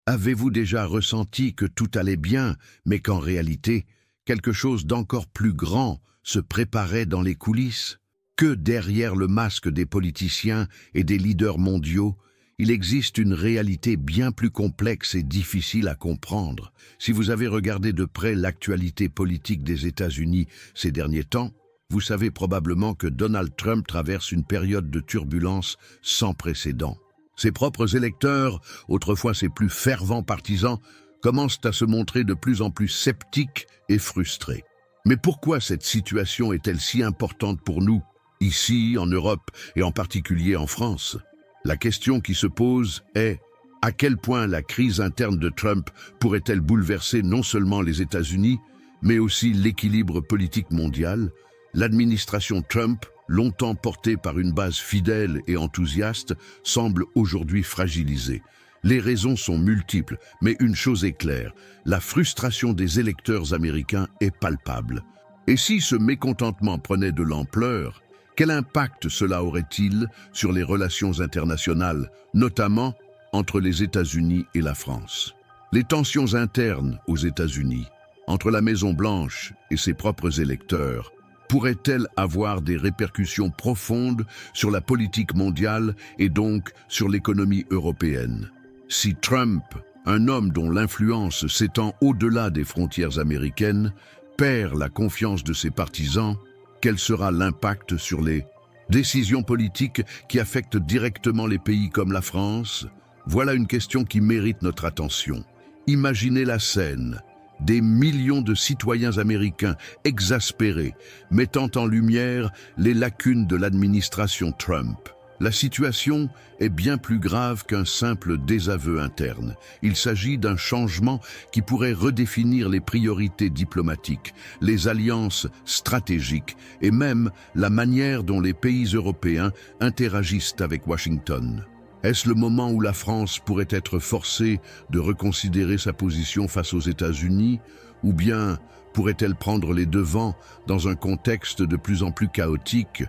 Avez-vous déjà ressenti que tout allait bien, mais qu'en réalité, quelque chose d'encore plus grand se préparait dans les coulisses? Que derrière le masque des politiciens et des leaders mondiaux, il existe une réalité bien plus complexe et difficile à comprendre. Si vous avez regardé de près l'actualité politique des États-Unis ces derniers temps, vous savez probablement que Donald Trump traverse une période de turbulence sans précédent. Ses propres électeurs, autrefois ses plus fervents partisans, commencent à se montrer de plus en plus sceptiques et frustrés. Mais pourquoi cette situation est-elle si importante pour nous, ici, en Europe et en particulier en France? La question qui se pose est: à quel point la crise interne de Trump pourrait-elle bouleverser non seulement les États-Unis, mais aussi l'équilibre politique mondial? L'administration Trump, longtemps portée par une base fidèle et enthousiaste, semble aujourd'hui fragilisée. Les raisons sont multiples, mais une chose est claire, la frustration des électeurs américains est palpable. Et si ce mécontentement prenait de l'ampleur, quel impact cela aurait-il sur les relations internationales, notamment entre les États-Unis et la France? Les tensions internes aux États-Unis, entre la Maison-Blanche et ses propres électeurs, pourrait-elle avoir des répercussions profondes sur la politique mondiale et donc sur l'économie européenne? Si Trump, un homme dont l'influence s'étend au-delà des frontières américaines, perd la confiance de ses partisans, quel sera l'impact sur les décisions politiques qui affectent directement les pays comme la France? Voilà une question qui mérite notre attention. Imaginez la scène. Des millions de citoyens américains exaspérés, mettant en lumière les lacunes de l'administration Trump. La situation est bien plus grave qu'un simple désaveu interne. Il s'agit d'un changement qui pourrait redéfinir les priorités diplomatiques, les alliances stratégiques et même la manière dont les pays européens interagissent avec Washington. Est-ce le moment où la France pourrait être forcée de reconsidérer sa position face aux États-Unis, ou bien pourrait-elle prendre les devants dans un contexte de plus en plus chaotique?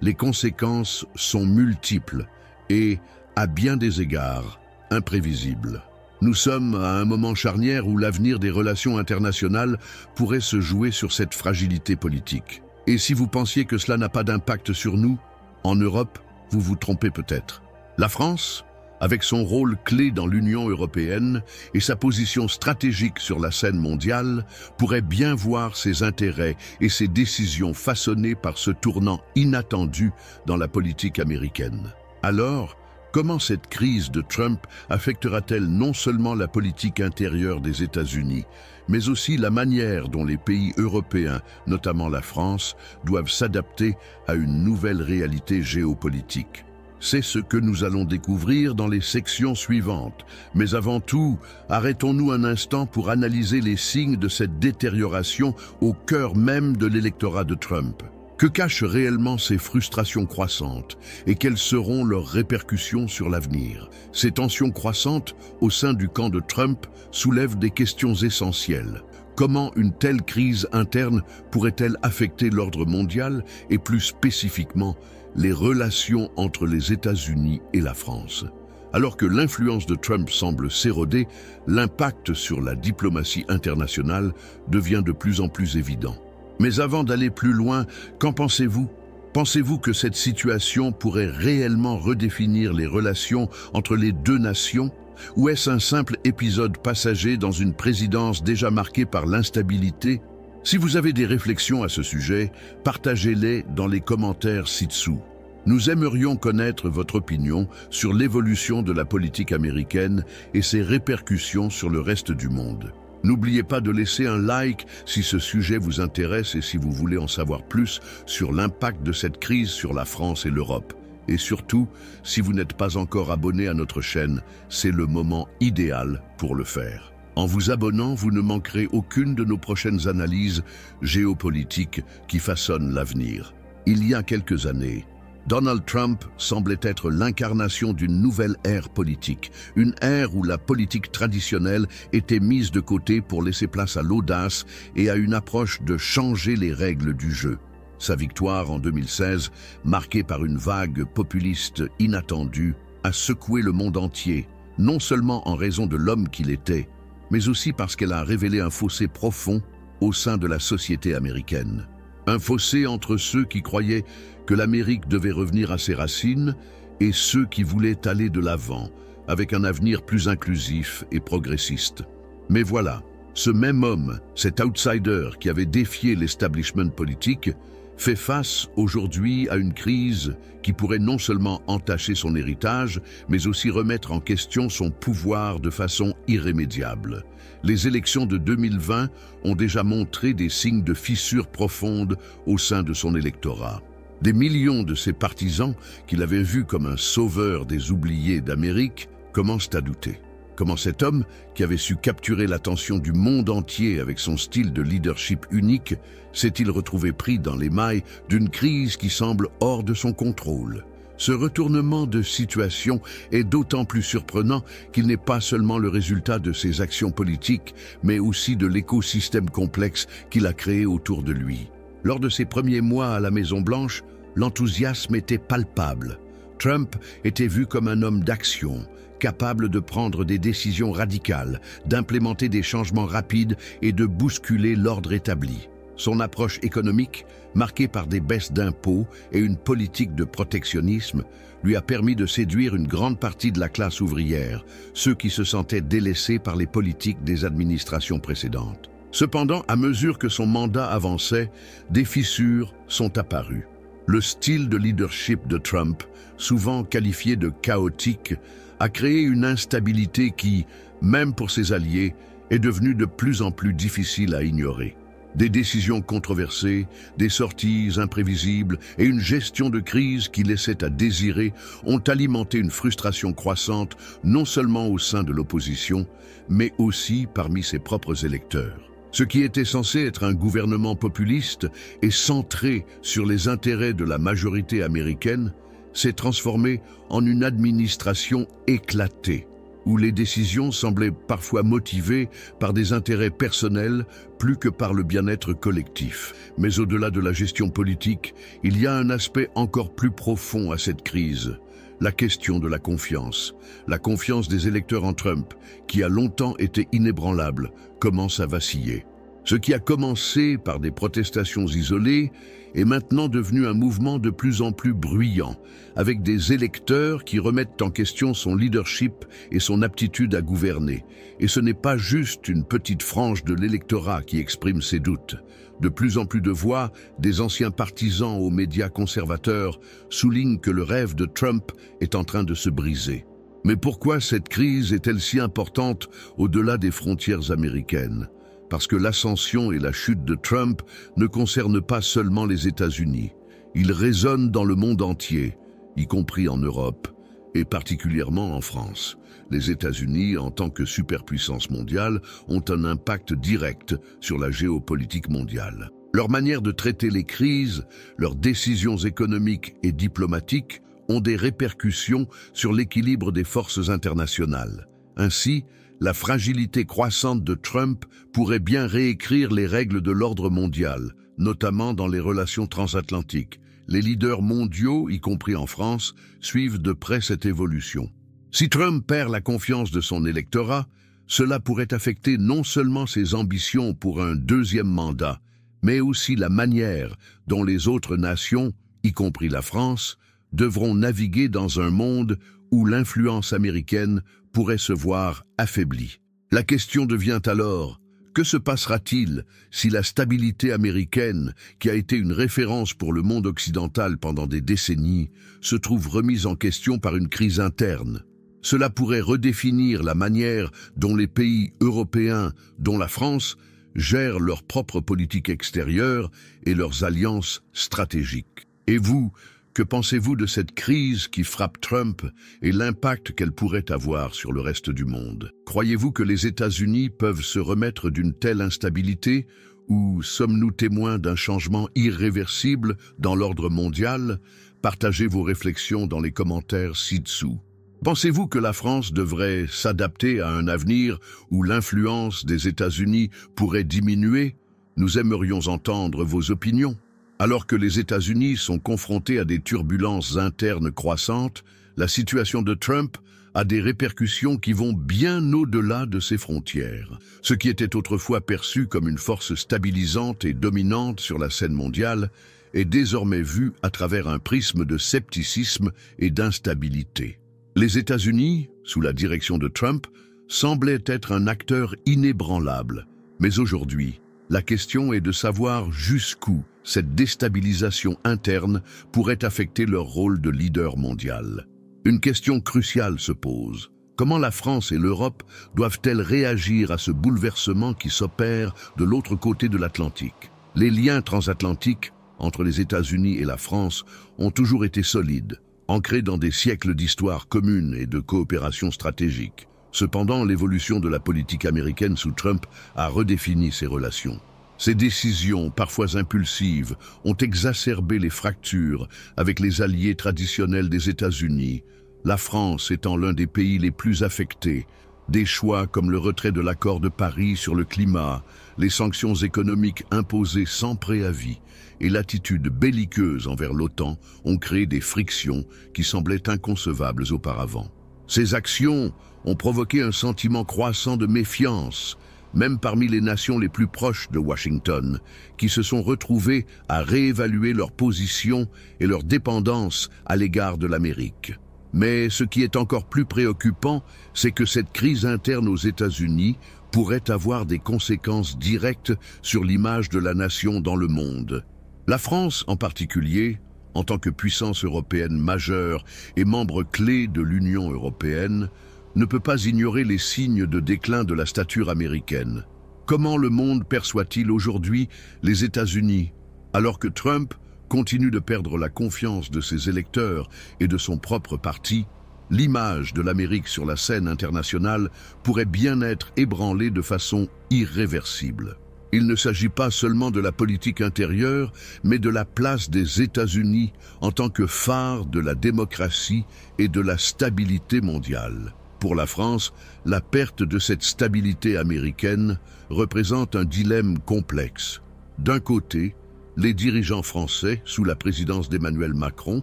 Les conséquences sont multiples et, à bien des égards, imprévisibles. Nous sommes à un moment charnière où l'avenir des relations internationales pourrait se jouer sur cette fragilité politique. Et si vous pensiez que cela n'a pas d'impact sur nous, en Europe, vous vous trompez peut-être. La France, avec son rôle clé dans l'Union européenne et sa position stratégique sur la scène mondiale, pourrait bien voir ses intérêts et ses décisions façonnées par ce tournant inattendu dans la politique américaine. Alors, comment cette crise de Trump affectera-t-elle non seulement la politique intérieure des États-Unis, mais aussi la manière dont les pays européens, notamment la France, doivent s'adapter à une nouvelle réalité géopolitique? C'est ce que nous allons découvrir dans les sections suivantes. Mais avant tout, arrêtons-nous un instant pour analyser les signes de cette détérioration au cœur même de l'électorat de Trump. Que cachent réellement ces frustrations croissantes et quelles seront leurs répercussions sur l'avenir? Ces tensions croissantes au sein du camp de Trump soulèvent des questions essentielles. Comment une telle crise interne pourrait-elle affecter l'ordre mondial et plus spécifiquement les relations entre les États-Unis et la France? Alors que l'influence de Trump semble s'éroder, l'impact sur la diplomatie internationale devient de plus en plus évident. Mais avant d'aller plus loin, qu'en pensez-vous? Pensez-vous que cette situation pourrait réellement redéfinir les relations entre les deux nations? Ou est-ce un simple épisode passager dans une présidence déjà marquée par l'instabilité? Si vous avez des réflexions à ce sujet, partagez-les dans les commentaires ci-dessous. Nous aimerions connaître votre opinion sur l'évolution de la politique américaine et ses répercussions sur le reste du monde. N'oubliez pas de laisser un like si ce sujet vous intéresse et si vous voulez en savoir plus sur l'impact de cette crise sur la France et l'Europe. Et surtout, si vous n'êtes pas encore abonné à notre chaîne, c'est le moment idéal pour le faire. En vous abonnant, vous ne manquerez aucune de nos prochaines analyses géopolitiques qui façonnent l'avenir. Il y a quelques années, Donald Trump semblait être l'incarnation d'une nouvelle ère politique, une ère où la politique traditionnelle était mise de côté pour laisser place à l'audace et à une approche de changer les règles du jeu. Sa victoire en 2016, marquée par une vague populiste inattendue, a secoué le monde entier, non seulement en raison de l'homme qu'il était, mais aussi parce qu'elle a révélé un fossé profond au sein de la société américaine. Un fossé entre ceux qui croyaient que l'Amérique devait revenir à ses racines et ceux qui voulaient aller de l'avant, avec un avenir plus inclusif et progressiste. Mais voilà, ce même homme, cet outsider qui avait défié l'establishment politique, fait face aujourd'hui à une crise qui pourrait non seulement entacher son héritage, mais aussi remettre en question son pouvoir de façon irrémédiable. Les élections de 2020 ont déjà montré des signes de fissures profondes au sein de son électorat. Des millions de ses partisans, qu'il avait vus comme un sauveur des oubliés d'Amérique, commencent à douter. Comment cet homme, qui avait su capturer l'attention du monde entier avec son style de leadership unique, s'est-il retrouvé pris dans les mailles d'une crise qui semble hors de son contrôle? Ce retournement de situation est d'autant plus surprenant qu'il n'est pas seulement le résultat de ses actions politiques, mais aussi de l'écosystème complexe qu'il a créé autour de lui. Lors de ses premiers mois à la Maison-Blanche, l'enthousiasme était palpable. Trump était vu comme un homme d'action, capable de prendre des décisions radicales, d'implémenter des changements rapides et de bousculer l'ordre établi. Son approche économique, marquée par des baisses d'impôts et une politique de protectionnisme, lui a permis de séduire une grande partie de la classe ouvrière, ceux qui se sentaient délaissés par les politiques des administrations précédentes. Cependant, à mesure que son mandat avançait, des fissures sont apparues. Le style de leadership de Trump, souvent qualifié de chaotique, a créé une instabilité qui, même pour ses alliés, est devenue de plus en plus difficile à ignorer. Des décisions controversées, des sorties imprévisibles et une gestion de crise qui laissait à désirer ont alimenté une frustration croissante non seulement au sein de l'opposition, mais aussi parmi ses propres électeurs. Ce qui était censé être un gouvernement populiste et centré sur les intérêts de la majorité américaine s'est transformé en une administration éclatée, où les décisions semblaient parfois motivées par des intérêts personnels plus que par le bien-être collectif. Mais au-delà de la gestion politique, il y a un aspect encore plus profond à cette crise, la question de la confiance. La confiance des électeurs en Trump, qui a longtemps été inébranlable, commence à vaciller. Ce qui a commencé par des protestations isolées est maintenant devenu un mouvement de plus en plus bruyant, avec des électeurs qui remettent en question son leadership et son aptitude à gouverner. Et ce n'est pas juste une petite frange de l'électorat qui exprime ses doutes. De plus en plus de voix, des anciens partisans aux médias conservateurs, soulignent que le rêve de Trump est en train de se briser. Mais pourquoi cette crise est-elle si importante au-delà des frontières américaines ? Parce que l'ascension et la chute de Trump ne concernent pas seulement les États-Unis. Ils résonnent dans le monde entier, y compris en Europe, et particulièrement en France. Les États-Unis, en tant que superpuissance mondiale, ont un impact direct sur la géopolitique mondiale. Leur manière de traiter les crises, leurs décisions économiques et diplomatiques ont des répercussions sur l'équilibre des forces internationales. Ainsi, la fragilité croissante de Trump pourrait bien réécrire les règles de l'ordre mondial, notamment dans les relations transatlantiques. Les leaders mondiaux, y compris en France, suivent de près cette évolution. Si Trump perd la confiance de son électorat, cela pourrait affecter non seulement ses ambitions pour un deuxième mandat, mais aussi la manière dont les autres nations, y compris la France, devront naviguer dans un monde où l'influence américaine pourrait se voir affaiblie. La question devient alors, que se passera-t-il si la stabilité américaine, qui a été une référence pour le monde occidental pendant des décennies, se trouve remise en question par une crise interne? Cela pourrait redéfinir la manière dont les pays européens, dont la France, gèrent leur propre politique extérieure et leurs alliances stratégiques. Et vous, que pensez-vous de cette crise qui frappe Trump et l'impact qu'elle pourrait avoir sur le reste du monde? Croyez-vous que les États-Unis peuvent se remettre d'une telle instabilité ou sommes-nous témoins d'un changement irréversible dans l'ordre mondial? Partagez vos réflexions dans les commentaires ci-dessous. Pensez-vous que la France devrait s'adapter à un avenir où l'influence des États-Unis pourrait diminuer? Nous aimerions entendre vos opinions. Alors que les États-Unis sont confrontés à des turbulences internes croissantes, la situation de Trump a des répercussions qui vont bien au-delà de ses frontières. Ce qui était autrefois perçu comme une force stabilisante et dominante sur la scène mondiale est désormais vu à travers un prisme de scepticisme et d'instabilité. Les États-Unis, sous la direction de Trump, semblaient être un acteur inébranlable. Mais aujourd'hui, la question est de savoir jusqu'où cette déstabilisation interne pourrait affecter leur rôle de leader mondial. Une question cruciale se pose. Comment la France et l'Europe doivent-elles réagir à ce bouleversement qui s'opère de l'autre côté de l'Atlantique? Les liens transatlantiques entre les États-Unis et la France ont toujours été solides, ancrés dans des siècles d'histoire commune et de coopération stratégique. Cependant, l'évolution de la politique américaine sous Trump a redéfini ces relations. Ces décisions, parfois impulsives, ont exacerbé les fractures avec les alliés traditionnels des États-Unis, la France étant l'un des pays les plus affectés. Des choix comme le retrait de l'accord de Paris sur le climat, les sanctions économiques imposées sans préavis et l'attitude belliqueuse envers l'OTAN ont créé des frictions qui semblaient inconcevables auparavant. Ces actions ont provoqué un sentiment croissant de méfiance, même parmi les nations les plus proches de Washington, qui se sont retrouvées à réévaluer leur position et leur dépendance à l'égard de l'Amérique. Mais ce qui est encore plus préoccupant, c'est que cette crise interne aux États-Unis pourrait avoir des conséquences directes sur l'image de la nation dans le monde. La France, en particulier, en tant que puissance européenne majeure et membre clé de l'Union européenne, ne peut pas ignorer les signes de déclin de la stature américaine. Comment le monde perçoit-il aujourd'hui les États-Unis, alors que Trump continue de perdre la confiance de ses électeurs et de son propre parti? L'image de l'Amérique sur la scène internationale pourrait bien être ébranlée de façon irréversible. Il ne s'agit pas seulement de la politique intérieure, mais de la place des États-Unis en tant que phare de la démocratie et de la stabilité mondiale. Pour la France, la perte de cette stabilité américaine représente un dilemme complexe. D'un côté, les dirigeants français, sous la présidence d'Emmanuel Macron,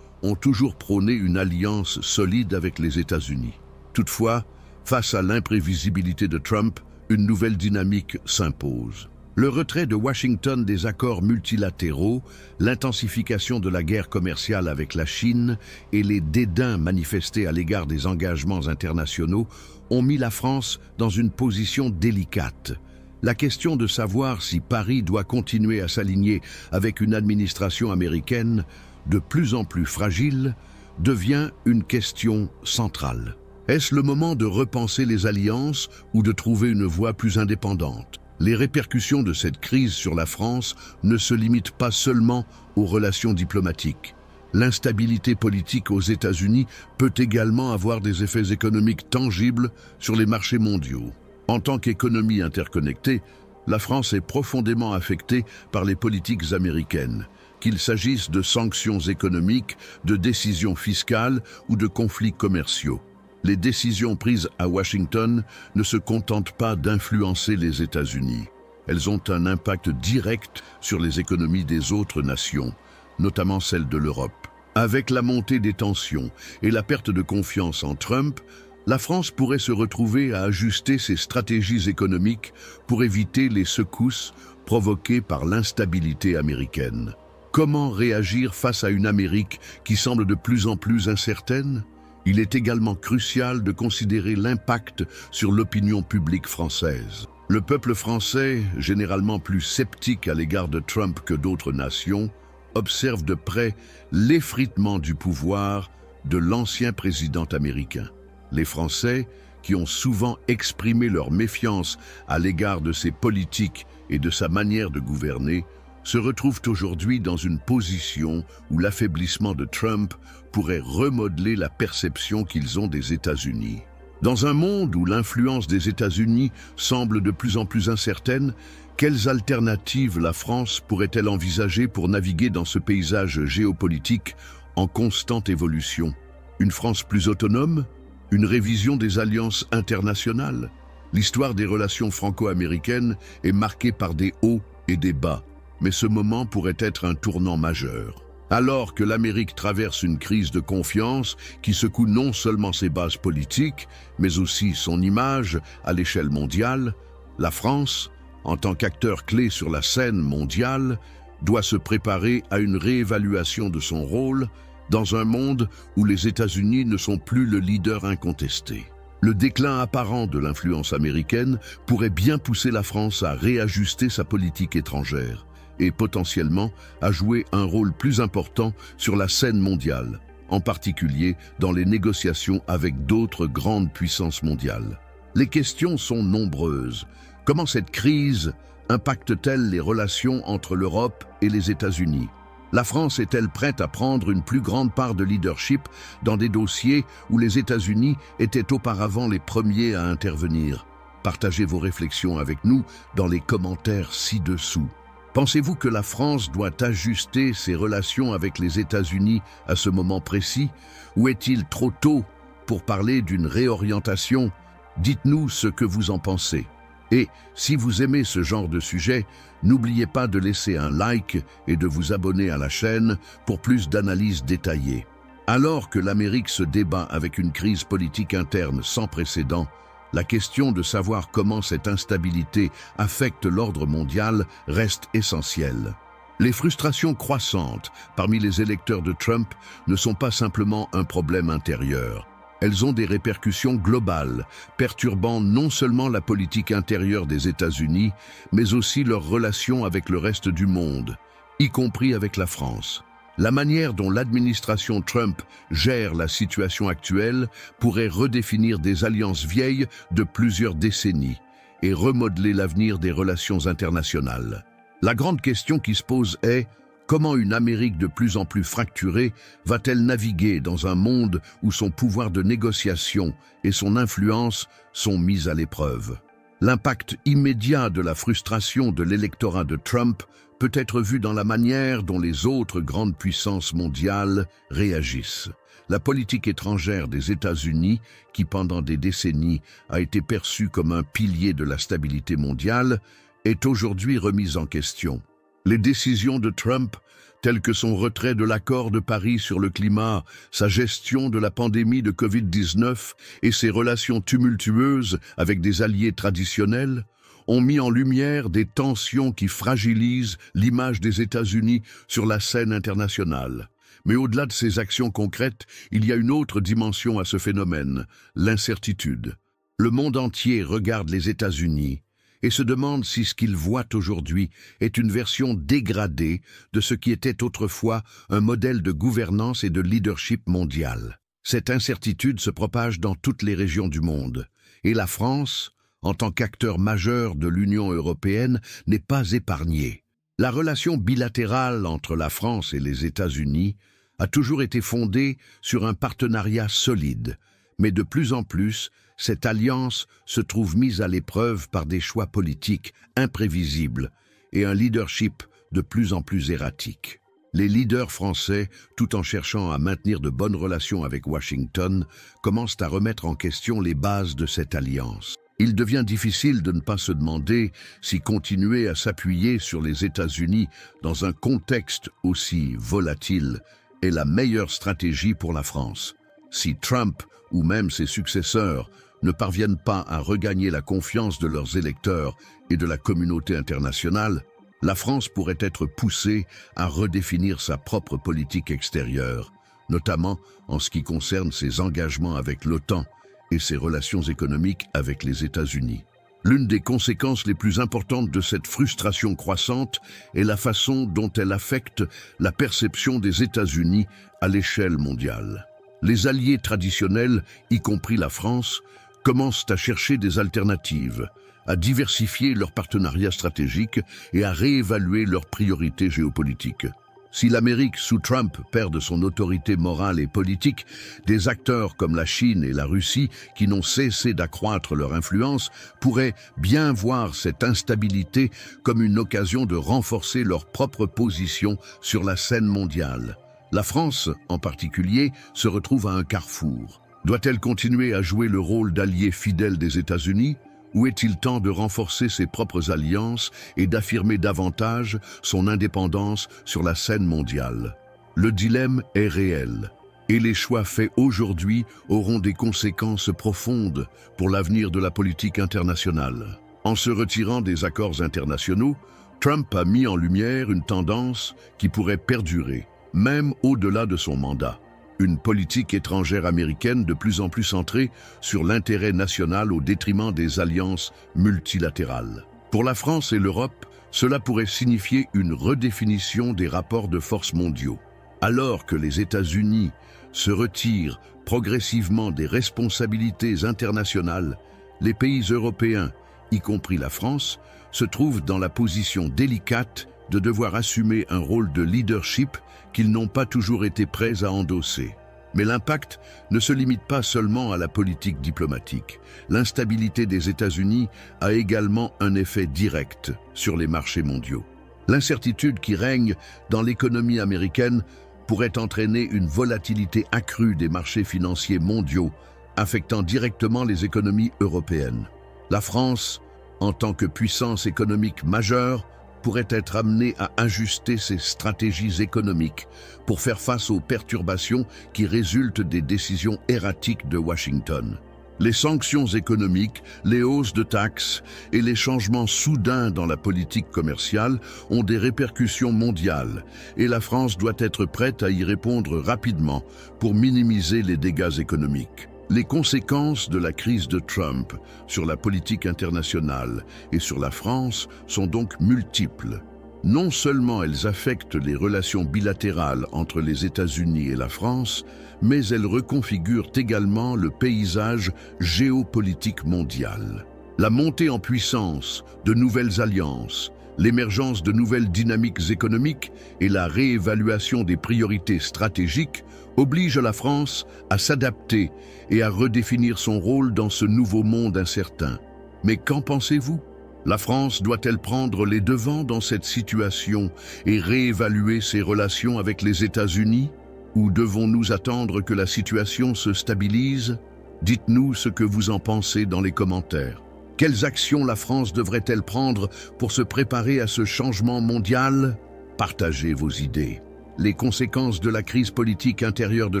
ont toujours prôné une alliance solide avec les États-Unis. Toutefois, face à l'imprévisibilité de Trump, une nouvelle dynamique s'impose. Le retrait de Washington des accords multilatéraux, l'intensification de la guerre commerciale avec la Chine et les dédains manifestés à l'égard des engagements internationaux ont mis la France dans une position délicate. La question de savoir si Paris doit continuer à s'aligner avec une administration américaine de plus en plus fragile devient une question centrale. Est-ce le moment de repenser les alliances ou de trouver une voie plus indépendante? Les répercussions de cette crise sur la France ne se limitent pas seulement aux relations diplomatiques. L'instabilité politique aux États-Unis peut également avoir des effets économiques tangibles sur les marchés mondiaux. En tant qu'économie interconnectée, la France est profondément affectée par les politiques américaines, qu'il s'agisse de sanctions économiques, de décisions fiscales ou de conflits commerciaux. Les décisions prises à Washington ne se contentent pas d'influencer les États-Unis. Elles ont un impact direct sur les économies des autres nations, notamment celles de l'Europe. Avec la montée des tensions et la perte de confiance en Trump, la France pourrait se retrouver à ajuster ses stratégies économiques pour éviter les secousses provoquées par l'instabilité américaine. Comment réagir face à une Amérique qui semble de plus en plus incertaine? Il est également crucial de considérer l'impact sur l'opinion publique française. Le peuple français, généralement plus sceptique à l'égard de Trump que d'autres nations, observe de près l'effritement du pouvoir de l'ancien président américain. Les Français, qui ont souvent exprimé leur méfiance à l'égard de ses politiques et de sa manière de gouverner, se retrouvent aujourd'hui dans une position où l'affaiblissement de Trump pourrait remodeler la perception qu'ils ont des États-Unis. Dans un monde où l'influence des États-Unis semble de plus en plus incertaine, quelles alternatives la France pourrait-elle envisager pour naviguer dans ce paysage géopolitique en constante évolution? Une France plus autonome? Une révision des alliances internationales? L'histoire des relations franco-américaines est marquée par des hauts et des bas, mais ce moment pourrait être un tournant majeur. Alors que l'Amérique traverse une crise de confiance qui secoue non seulement ses bases politiques, mais aussi son image à l'échelle mondiale, la France, en tant qu'acteur clé sur la scène mondiale, doit se préparer à une réévaluation de son rôle dans un monde où les États-Unis ne sont plus le leader incontesté. Le déclin apparent de l'influence américaine pourrait bien pousser la France à réajuster sa politique étrangère et potentiellement à jouer un rôle plus important sur la scène mondiale, en particulier dans les négociations avec d'autres grandes puissances mondiales. Les questions sont nombreuses. Comment cette crise impacte-t-elle les relations entre l'Europe et les États-Unis? La France est-elle prête à prendre une plus grande part de leadership dans des dossiers où les États-Unis étaient auparavant les premiers à intervenir? Partagez vos réflexions avec nous dans les commentaires ci-dessous. Pensez-vous que la France doit ajuster ses relations avec les États-Unis à ce moment précis? Ou est-il trop tôt pour parler d'une réorientation? Dites-nous ce que vous en pensez. Et si vous aimez ce genre de sujet, n'oubliez pas de laisser un like et de vous abonner à la chaîne pour plus d'analyses détaillées. Alors que l'Amérique se débat avec une crise politique interne sans précédent, la question de savoir comment cette instabilité affecte l'ordre mondial reste essentielle. Les frustrations croissantes parmi les électeurs de Trump ne sont pas simplement un problème intérieur. Elles ont des répercussions globales, perturbant non seulement la politique intérieure des États-Unis, mais aussi leurs relations avec le reste du monde, y compris avec la France. La manière dont l'administration Trump gère la situation actuelle pourrait redéfinir des alliances vieilles de plusieurs décennies et remodeler l'avenir des relations internationales. La grande question qui se pose est: comment une Amérique de plus en plus fracturée va-t-elle naviguer dans un monde où son pouvoir de négociation et son influence sont mis à l'épreuve? L'impact immédiat de la frustration de l'électorat de Trump peut être vu dans la manière dont les autres grandes puissances mondiales réagissent. La politique étrangère des États-Unis, qui pendant des décennies a été perçue comme un pilier de la stabilité mondiale, est aujourd'hui remise en question. Les décisions de Trump, telles que son retrait de l'accord de Paris sur le climat, sa gestion de la pandémie de Covid-19 et ses relations tumultueuses avec des alliés traditionnels, ont mis en lumière des tensions qui fragilisent l'image des États-Unis sur la scène internationale. Mais au-delà de ces actions concrètes, il y a une autre dimension à ce phénomène, l'incertitude. Le monde entier regarde les États-Unis et se demande si ce qu'il voit aujourd'hui est une version dégradée de ce qui était autrefois un modèle de gouvernance et de leadership mondial. Cette incertitude se propage dans toutes les régions du monde, et la France, en tant qu'acteur majeur de l'Union européenne, n'est pas épargnée. La relation bilatérale entre la France et les États-Unis a toujours été fondée sur un partenariat solide, mais de plus en plus, cette alliance se trouve mise à l'épreuve par des choix politiques imprévisibles et un leadership de plus en plus erratique. Les leaders français, tout en cherchant à maintenir de bonnes relations avec Washington, commencent à remettre en question les bases de cette alliance. Il devient difficile de ne pas se demander si continuer à s'appuyer sur les États-Unis dans un contexte aussi volatile est la meilleure stratégie pour la France. Si Trump ou même ses successeurs ne parviennent pas à regagner la confiance de leurs électeurs et de la communauté internationale, la France pourrait être poussée à redéfinir sa propre politique extérieure, notamment en ce qui concerne ses engagements avec l'OTAN et ses relations économiques avec les États-Unis. L'une des conséquences les plus importantes de cette frustration croissante est la façon dont elle affecte la perception des États-Unis à l'échelle mondiale. Les alliés traditionnels, y compris la France, commencent à chercher des alternatives, à diversifier leurs partenariats stratégiques et à réévaluer leurs priorités géopolitiques. Si l'Amérique sous Trump perd de son autorité morale et politique, des acteurs comme la Chine et la Russie, qui n'ont cessé d'accroître leur influence, pourraient bien voir cette instabilité comme une occasion de renforcer leur propre position sur la scène mondiale. La France, en particulier, se retrouve à un carrefour. Doit-elle continuer à jouer le rôle d'allié fidèle des États-Unis ? Ou est-il temps de renforcer ses propres alliances et d'affirmer davantage son indépendance sur la scène mondiale? Le dilemme est réel, et les choix faits aujourd'hui auront des conséquences profondes pour l'avenir de la politique internationale. En se retirant des accords internationaux, Trump a mis en lumière une tendance qui pourrait perdurer, même au-delà de son mandat. Une politique étrangère américaine de plus en plus centrée sur l'intérêt national au détriment des alliances multilatérales. Pour la France et l'Europe, cela pourrait signifier une redéfinition des rapports de force mondiaux. Alors que les États-Unis se retirent progressivement des responsabilités internationales, les pays européens, y compris la France, se trouvent dans la position délicate de devoir assumer un rôle de leadership qu'ils n'ont pas toujours été prêts à endosser. Mais l'impact ne se limite pas seulement à la politique diplomatique. L'instabilité des États-Unis a également un effet direct sur les marchés mondiaux. L'incertitude qui règne dans l'économie américaine pourrait entraîner une volatilité accrue des marchés financiers mondiaux, affectant directement les économies européennes. La France, en tant que puissance économique majeure, pourrait être amenée à ajuster ses stratégies économiques pour faire face aux perturbations qui résultent des décisions erratiques de Washington. Les sanctions économiques, les hausses de taxes et les changements soudains dans la politique commerciale ont des répercussions mondiales et la France doit être prête à y répondre rapidement pour minimiser les dégâts économiques. Les conséquences de la crise de Trump sur la politique internationale et sur la France sont donc multiples. Non seulement elles affectent les relations bilatérales entre les États-Unis et la France, mais elles reconfigurent également le paysage géopolitique mondial. La montée en puissance de nouvelles alliances, l'émergence de nouvelles dynamiques économiques et la réévaluation des priorités stratégiques obligent la France à s'adapter et à redéfinir son rôle dans ce nouveau monde incertain. Mais qu'en pensez-vous? La France doit-elle prendre les devants dans cette situation et réévaluer ses relations avec les États-Unis? Ou devons-nous attendre que la situation se stabilise? Dites-nous ce que vous en pensez dans les commentaires. Quelles actions la France devrait-elle prendre pour se préparer à ce changement mondial? Partagez vos idées. Les conséquences de la crise politique intérieure de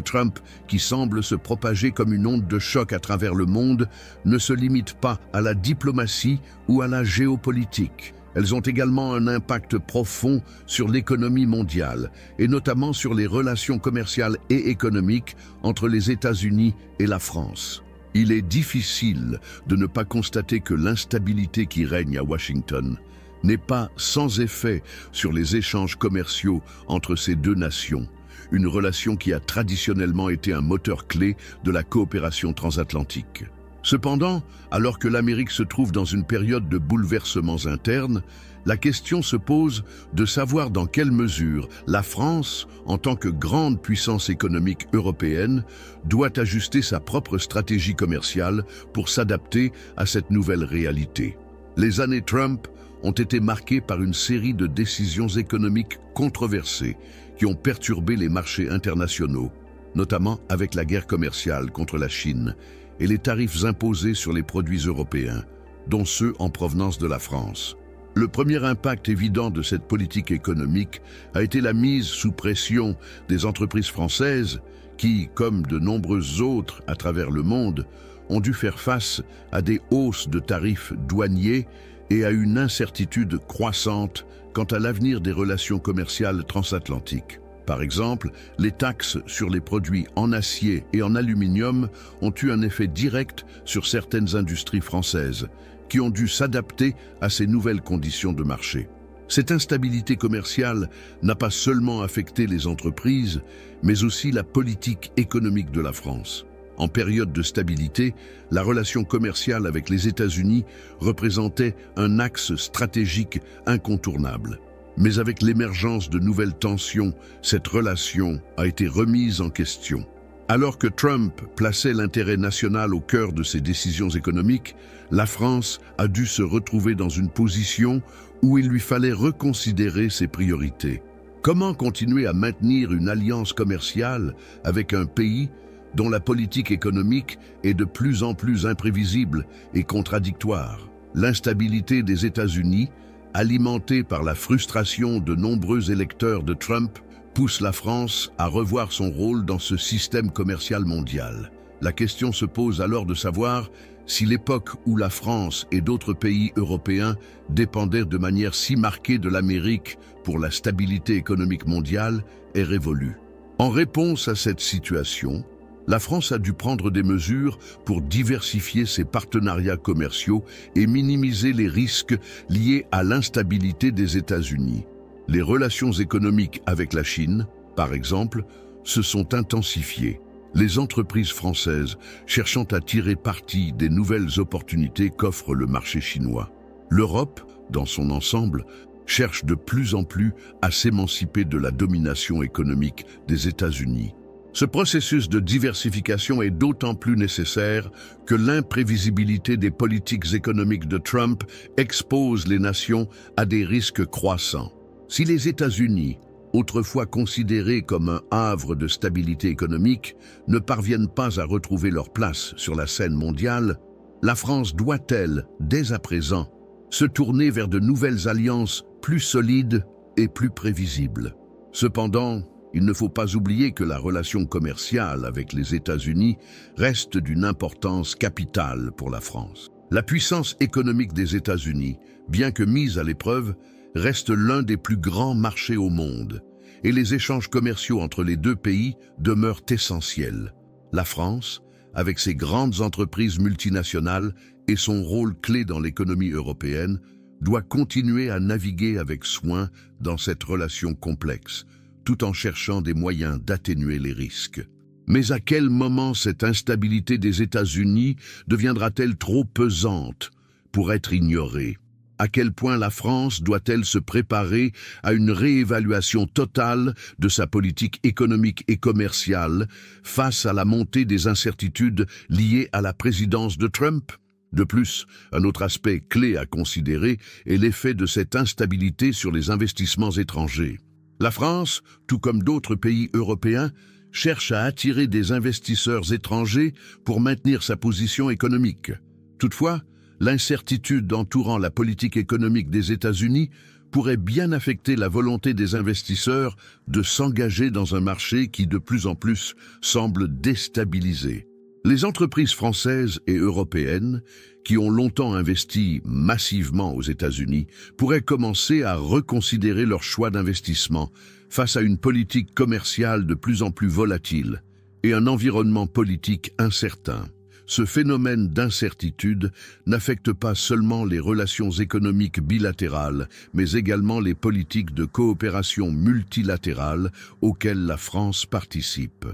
Trump, qui semble se propager comme une onde de choc à travers le monde, ne se limitent pas à la diplomatie ou à la géopolitique. Elles ont également un impact profond sur l'économie mondiale, et notamment sur les relations commerciales et économiques entre les États-Unis et la France. Il est difficile de ne pas constater que l'instabilité qui règne à Washington n'est pas sans effet sur les échanges commerciaux entre ces deux nations, une relation qui a traditionnellement été un moteur clé de la coopération transatlantique. Cependant, alors que l'Amérique se trouve dans une période de bouleversements internes, la question se pose de savoir dans quelle mesure la France, en tant que grande puissance économique européenne, doit ajuster sa propre stratégie commerciale pour s'adapter à cette nouvelle réalité. Les années Trump ont été marquées par une série de décisions économiques controversées qui ont perturbé les marchés internationaux, notamment avec la guerre commerciale contre la Chine et les tarifs imposés sur les produits européens, dont ceux en provenance de la France. Le premier impact évident de cette politique économique a été la mise sous pression des entreprises françaises qui, comme de nombreuses autres à travers le monde, ont dû faire face à des hausses de tarifs douaniers et à une incertitude croissante quant à l'avenir des relations commerciales transatlantiques. Par exemple, les taxes sur les produits en acier et en aluminium ont eu un effet direct sur certaines industries françaises, qui ont dû s'adapter à ces nouvelles conditions de marché. Cette instabilité commerciale n'a pas seulement affecté les entreprises, mais aussi la politique économique de la France. En période de stabilité, la relation commerciale avec les États-Unis représentait un axe stratégique incontournable. Mais avec l'émergence de nouvelles tensions, cette relation a été remise en question. Alors que Trump plaçait l'intérêt national au cœur de ses décisions économiques, la France a dû se retrouver dans une position où il lui fallait reconsidérer ses priorités. Comment continuer à maintenir une alliance commerciale avec un pays dont la politique économique est de plus en plus imprévisible et contradictoire? L'instabilité des États-Unis, alimentée par la frustration de nombreux électeurs de Trump, pousse la France à revoir son rôle dans ce système commercial mondial. La question se pose alors de savoir si l'époque où la France et d'autres pays européens dépendaient de manière si marquée de l'Amérique pour la stabilité économique mondiale est révolue. En réponse à cette situation, la France a dû prendre des mesures pour diversifier ses partenariats commerciaux et minimiser les risques liés à l'instabilité des États-Unis. Les relations économiques avec la Chine, par exemple, se sont intensifiées. Les entreprises françaises cherchant à tirer parti des nouvelles opportunités qu'offre le marché chinois. L'Europe, dans son ensemble, cherche de plus en plus à s'émanciper de la domination économique des États-Unis. Ce processus de diversification est d'autant plus nécessaire que l'imprévisibilité des politiques économiques de Trump expose les nations à des risques croissants. Si les États-Unis, autrefois considérés comme un havre de stabilité économique, ne parviennent pas à retrouver leur place sur la scène mondiale, la France doit-elle, dès à présent, se tourner vers de nouvelles alliances plus solides et plus prévisibles? Cependant, il ne faut pas oublier que la relation commerciale avec les États-Unis reste d'une importance capitale pour la France. La puissance économique des États-Unis, bien que mise à l'épreuve, reste l'un des plus grands marchés au monde, et les échanges commerciaux entre les deux pays demeurent essentiels. La France, avec ses grandes entreprises multinationales et son rôle clé dans l'économie européenne, doit continuer à naviguer avec soin dans cette relation complexe, tout en cherchant des moyens d'atténuer les risques. Mais à quel moment cette instabilité des États-Unis deviendra-t-elle trop pesante pour être ignorée? À quel point la France doit-elle se préparer à une réévaluation totale de sa politique économique et commerciale face à la montée des incertitudes liées à la présidence de Trump? De plus, un autre aspect clé à considérer est l'effet de cette instabilité sur les investissements étrangers. La France, tout comme d'autres pays européens, cherche à attirer des investisseurs étrangers pour maintenir sa position économique. Toutefois, l'incertitude entourant la politique économique des États-Unis pourrait bien affecter la volonté des investisseurs de s'engager dans un marché qui de plus en plus semble déstabilisé. Les entreprises françaises et européennes, qui ont longtemps investi massivement aux États-Unis, pourraient commencer à reconsidérer leur choix d'investissement face à une politique commerciale de plus en plus volatile et un environnement politique incertain. Ce phénomène d'incertitude n'affecte pas seulement les relations économiques bilatérales, mais également les politiques de coopération multilatérale auxquelles la France participe.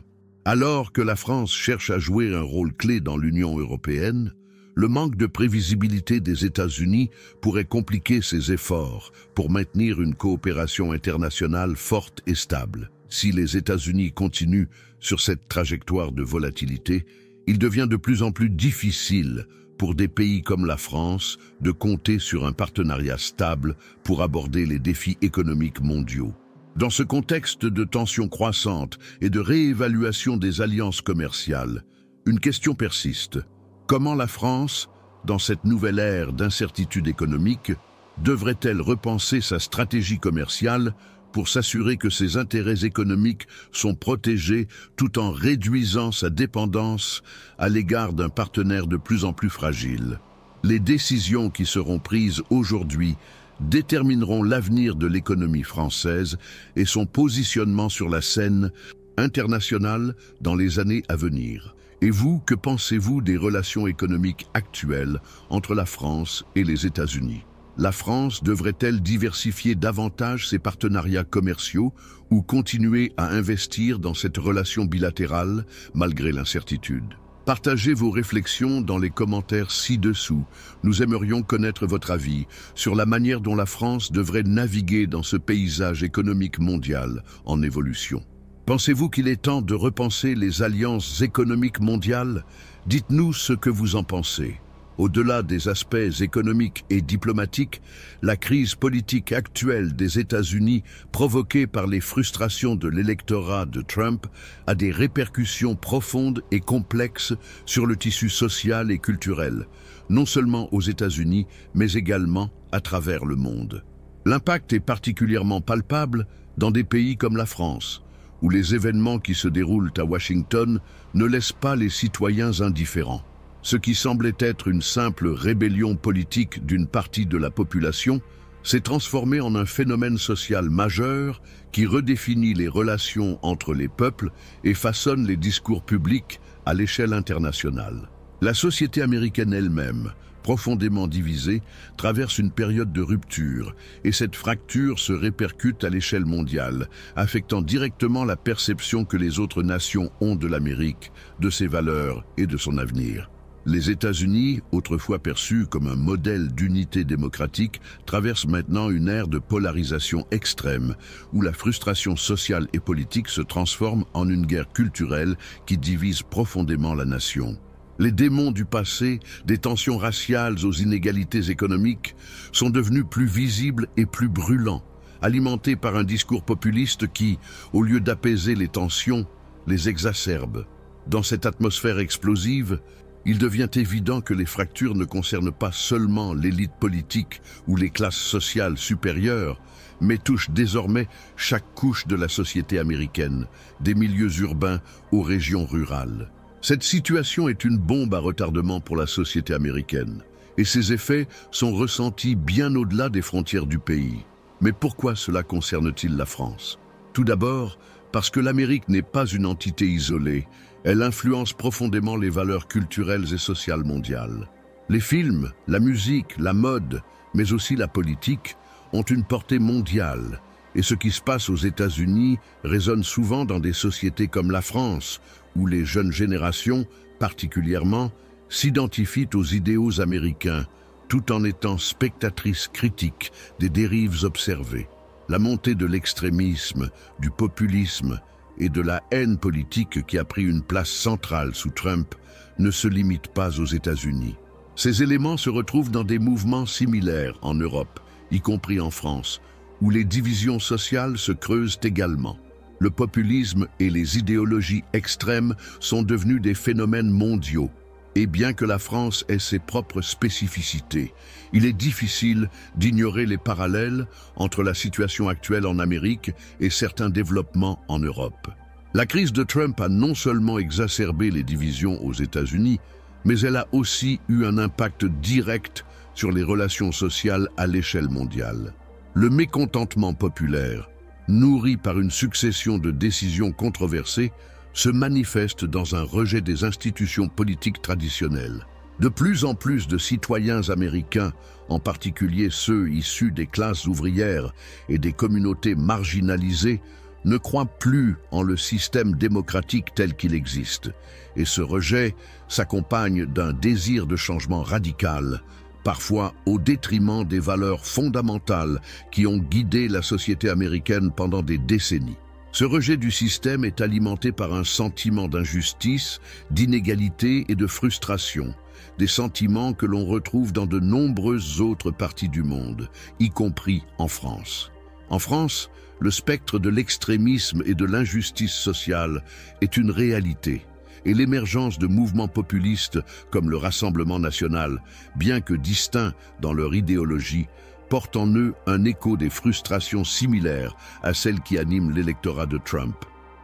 Alors que la France cherche à jouer un rôle clé dans l'Union européenne, le manque de prévisibilité des États-Unis pourrait compliquer ses efforts pour maintenir une coopération internationale forte et stable. Si les États-Unis continuent sur cette trajectoire de volatilité, il devient de plus en plus difficile pour des pays comme la France de compter sur un partenariat stable pour aborder les défis économiques mondiaux. Dans ce contexte de tensions croissantes et de réévaluation des alliances commerciales, une question persiste. Comment la France, dans cette nouvelle ère d'incertitude économique, devrait-elle repenser sa stratégie commerciale pour s'assurer que ses intérêts économiques sont protégés tout en réduisant sa dépendance à l'égard d'un partenaire de plus en plus fragile? Les décisions qui seront prises aujourd'hui détermineront l'avenir de l'économie française et son positionnement sur la scène internationale dans les années à venir. Et vous, que pensez-vous des relations économiques actuelles entre la France et les États-Unis? La France devrait-elle diversifier davantage ses partenariats commerciaux ou continuer à investir dans cette relation bilatérale malgré l'incertitude? Partagez vos réflexions dans les commentaires ci-dessous. Nous aimerions connaître votre avis sur la manière dont la France devrait naviguer dans ce paysage économique mondial en évolution. Pensez-vous qu'il est temps de repenser les alliances économiques mondiales? Dites-nous ce que vous en pensez. Au-delà des aspects économiques et diplomatiques, la crise politique actuelle des États-Unis, provoquée par les frustrations de l'électorat de Trump, a des répercussions profondes et complexes sur le tissu social et culturel, non seulement aux États-Unis, mais également à travers le monde. L'impact est particulièrement palpable dans des pays comme la France, où les événements qui se déroulent à Washington ne laissent pas les citoyens indifférents. Ce qui semblait être une simple rébellion politique d'une partie de la population s'est transformé en un phénomène social majeur qui redéfinit les relations entre les peuples et façonne les discours publics à l'échelle internationale. La société américaine elle-même, profondément divisée, traverse une période de rupture et cette fracture se répercute à l'échelle mondiale, affectant directement la perception que les autres nations ont de l'Amérique, de ses valeurs et de son avenir. Les États-Unis, autrefois perçus comme un modèle d'unité démocratique, traversent maintenant une ère de polarisation extrême, où la frustration sociale et politique se transforme en une guerre culturelle qui divise profondément la nation. Les démons du passé, des tensions raciales aux inégalités économiques, sont devenus plus visibles et plus brûlants, alimentés par un discours populiste qui, au lieu d'apaiser les tensions, les exacerbe. Dans cette atmosphère explosive, il devient évident que les fractures ne concernent pas seulement l'élite politique ou les classes sociales supérieures, mais touchent désormais chaque couche de la société américaine, des milieux urbains aux régions rurales. Cette situation est une bombe à retardement pour la société américaine, et ses effets sont ressentis bien au-delà des frontières du pays. Mais pourquoi cela concerne-t-il la France? Tout d'abord, parce que l'Amérique n'est pas une entité isolée, elle influence profondément les valeurs culturelles et sociales mondiales. Les films, la musique, la mode, mais aussi la politique, ont une portée mondiale, et ce qui se passe aux États-Unis résonne souvent dans des sociétés comme la France, où les jeunes générations, particulièrement, s'identifient aux idéaux américains, tout en étant spectatrices critiques des dérives observées. La montée de l'extrémisme, du populisme et de la haine politique qui a pris une place centrale sous Trump ne se limite pas aux États-Unis. Ces éléments se retrouvent dans des mouvements similaires en Europe, y compris en France, où les divisions sociales se creusent également. Le populisme et les idéologies extrêmes sont devenus des phénomènes mondiaux. Et bien que la France ait ses propres spécificités, il est difficile d'ignorer les parallèles entre la situation actuelle en Amérique et certains développements en Europe. La crise de Trump a non seulement exacerbé les divisions aux États-Unis, mais elle a aussi eu un impact direct sur les relations sociales à l'échelle mondiale. Le mécontentement populaire, nourri par une succession de décisions controversées, se manifeste dans un rejet des institutions politiques traditionnelles. De plus en plus de citoyens américains, en particulier ceux issus des classes ouvrières et des communautés marginalisées, ne croient plus en le système démocratique tel qu'il existe. Et ce rejet s'accompagne d'un désir de changement radical, parfois au détriment des valeurs fondamentales qui ont guidé la société américaine pendant des décennies. Ce rejet du système est alimenté par un sentiment d'injustice, d'inégalité et de frustration, des sentiments que l'on retrouve dans de nombreuses autres parties du monde, y compris en France. En France, le spectre de l'extrémisme et de l'injustice sociale est une réalité, et l'émergence de mouvements populistes comme le Rassemblement national, bien que distincts dans leur idéologie, portent en eux un écho des frustrations similaires à celles qui animent l'électorat de Trump.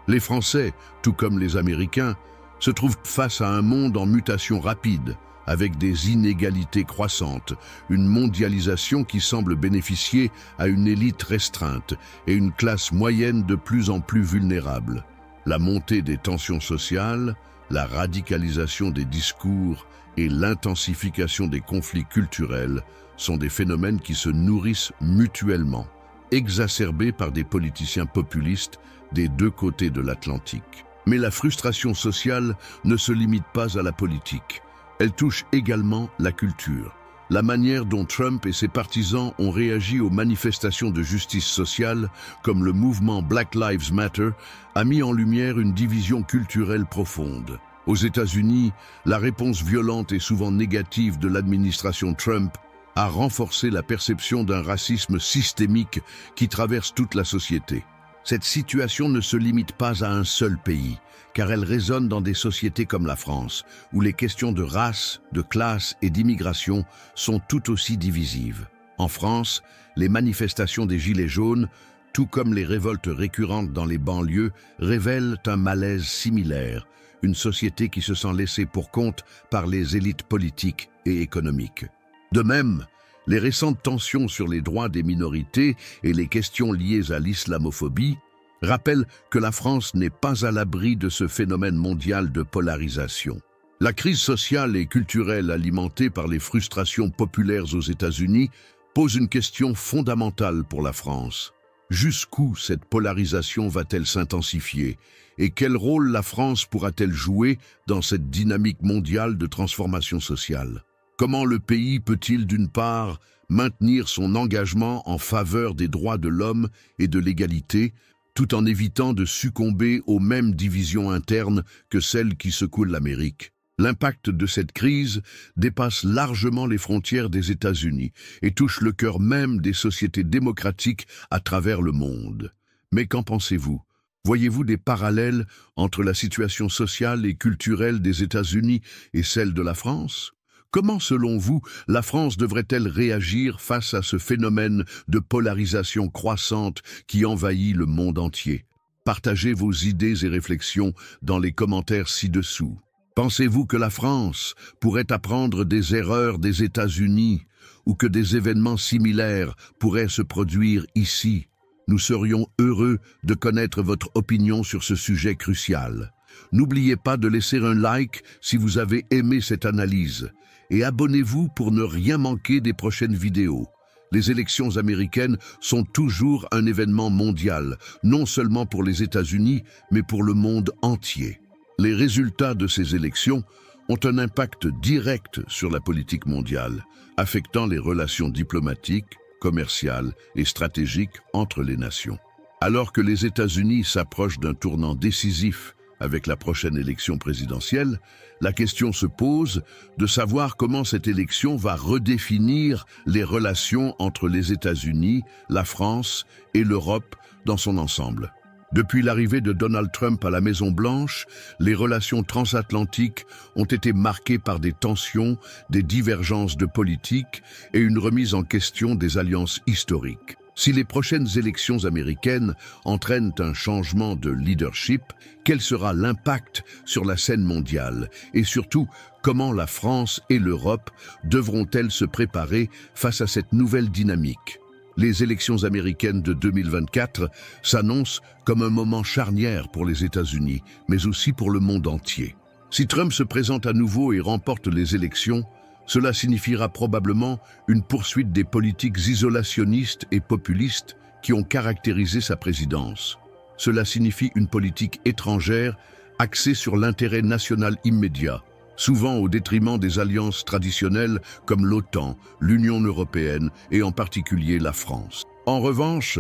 Les Français, tout comme les Américains, se trouvent face à un monde en mutation rapide, avec des inégalités croissantes, une mondialisation qui semble bénéficier à une élite restreinte et une classe moyenne de plus en plus vulnérable. La montée des tensions sociales, la radicalisation des discours et l'intensification des conflits culturels sont des phénomènes qui se nourrissent mutuellement, exacerbés par des politiciens populistes des deux côtés de l'Atlantique. Mais la frustration sociale ne se limite pas à la politique. Elle touche également la culture. La manière dont Trump et ses partisans ont réagi aux manifestations de justice sociale, comme le mouvement Black Lives Matter, a mis en lumière une division culturelle profonde. Aux États-Unis, la réponse violente et souvent négative de l'administration Trump a renforcé la perception d'un racisme systémique qui traverse toute la société. Cette situation ne se limite pas à un seul pays, car elle résonne dans des sociétés comme la France, où les questions de race, de classe et d'immigration sont tout aussi divisives. En France, les manifestations des Gilets jaunes, tout comme les révoltes récurrentes dans les banlieues, révèlent un malaise similaire, une société qui se sent laissée pour compte par les élites politiques et économiques. De même, les récentes tensions sur les droits des minorités et les questions liées à l'islamophobie rappellent que la France n'est pas à l'abri de ce phénomène mondial de polarisation. La crise sociale et culturelle alimentée par les frustrations populaires aux États-Unis pose une question fondamentale pour la France. Jusqu'où cette polarisation va-t-elle s'intensifier et quel rôle la France pourra-t-elle jouer dans cette dynamique mondiale de transformation sociale? Comment le pays peut-il d'une part maintenir son engagement en faveur des droits de l'homme et de l'égalité, tout en évitant de succomber aux mêmes divisions internes que celles qui secouent l'Amérique? L'impact de cette crise dépasse largement les frontières des États-Unis et touche le cœur même des sociétés démocratiques à travers le monde. Mais qu'en pensez-vous? Voyez-vous des parallèles entre la situation sociale et culturelle des États-Unis et celle de la France? Comment, selon vous, la France devrait-elle réagir face à ce phénomène de polarisation croissante qui envahit le monde entier? Partagez vos idées et réflexions dans les commentaires ci-dessous. Pensez-vous que la France pourrait apprendre des erreurs des États-Unis ou que des événements similaires pourraient se produire ici? Nous serions heureux de connaître votre opinion sur ce sujet crucial. N'oubliez pas de laisser un like si vous avez aimé cette analyse et abonnez-vous pour ne rien manquer des prochaines vidéos. Les élections américaines sont toujours un événement mondial, non seulement pour les États-Unis, mais pour le monde entier. Les résultats de ces élections ont un impact direct sur la politique mondiale, affectant les relations diplomatiques, commerciales et stratégiques entre les nations. Alors que les États-Unis s'approchent d'un tournant décisif avec la prochaine élection présidentielle, la question se pose de savoir comment cette élection va redéfinir les relations entre les États-Unis, la France et l'Europe dans son ensemble. Depuis l'arrivée de Donald Trump à la Maison-Blanche, les relations transatlantiques ont été marquées par des tensions, des divergences de politique et une remise en question des alliances historiques. Si les prochaines élections américaines entraînent un changement de leadership, quel sera l'impact sur la scène mondiale? Et surtout, comment la France et l'Europe devront-elles se préparer face à cette nouvelle dynamique? Les élections américaines de 2024 s'annoncent comme un moment charnière pour les États-Unis, mais aussi pour le monde entier. Si Trump se présente à nouveau et remporte les élections, cela signifiera probablement une poursuite des politiques isolationnistes et populistes qui ont caractérisé sa présidence. Cela signifie une politique étrangère axée sur l'intérêt national immédiat, souvent au détriment des alliances traditionnelles comme l'OTAN, l'Union européenne et en particulier la France. En revanche,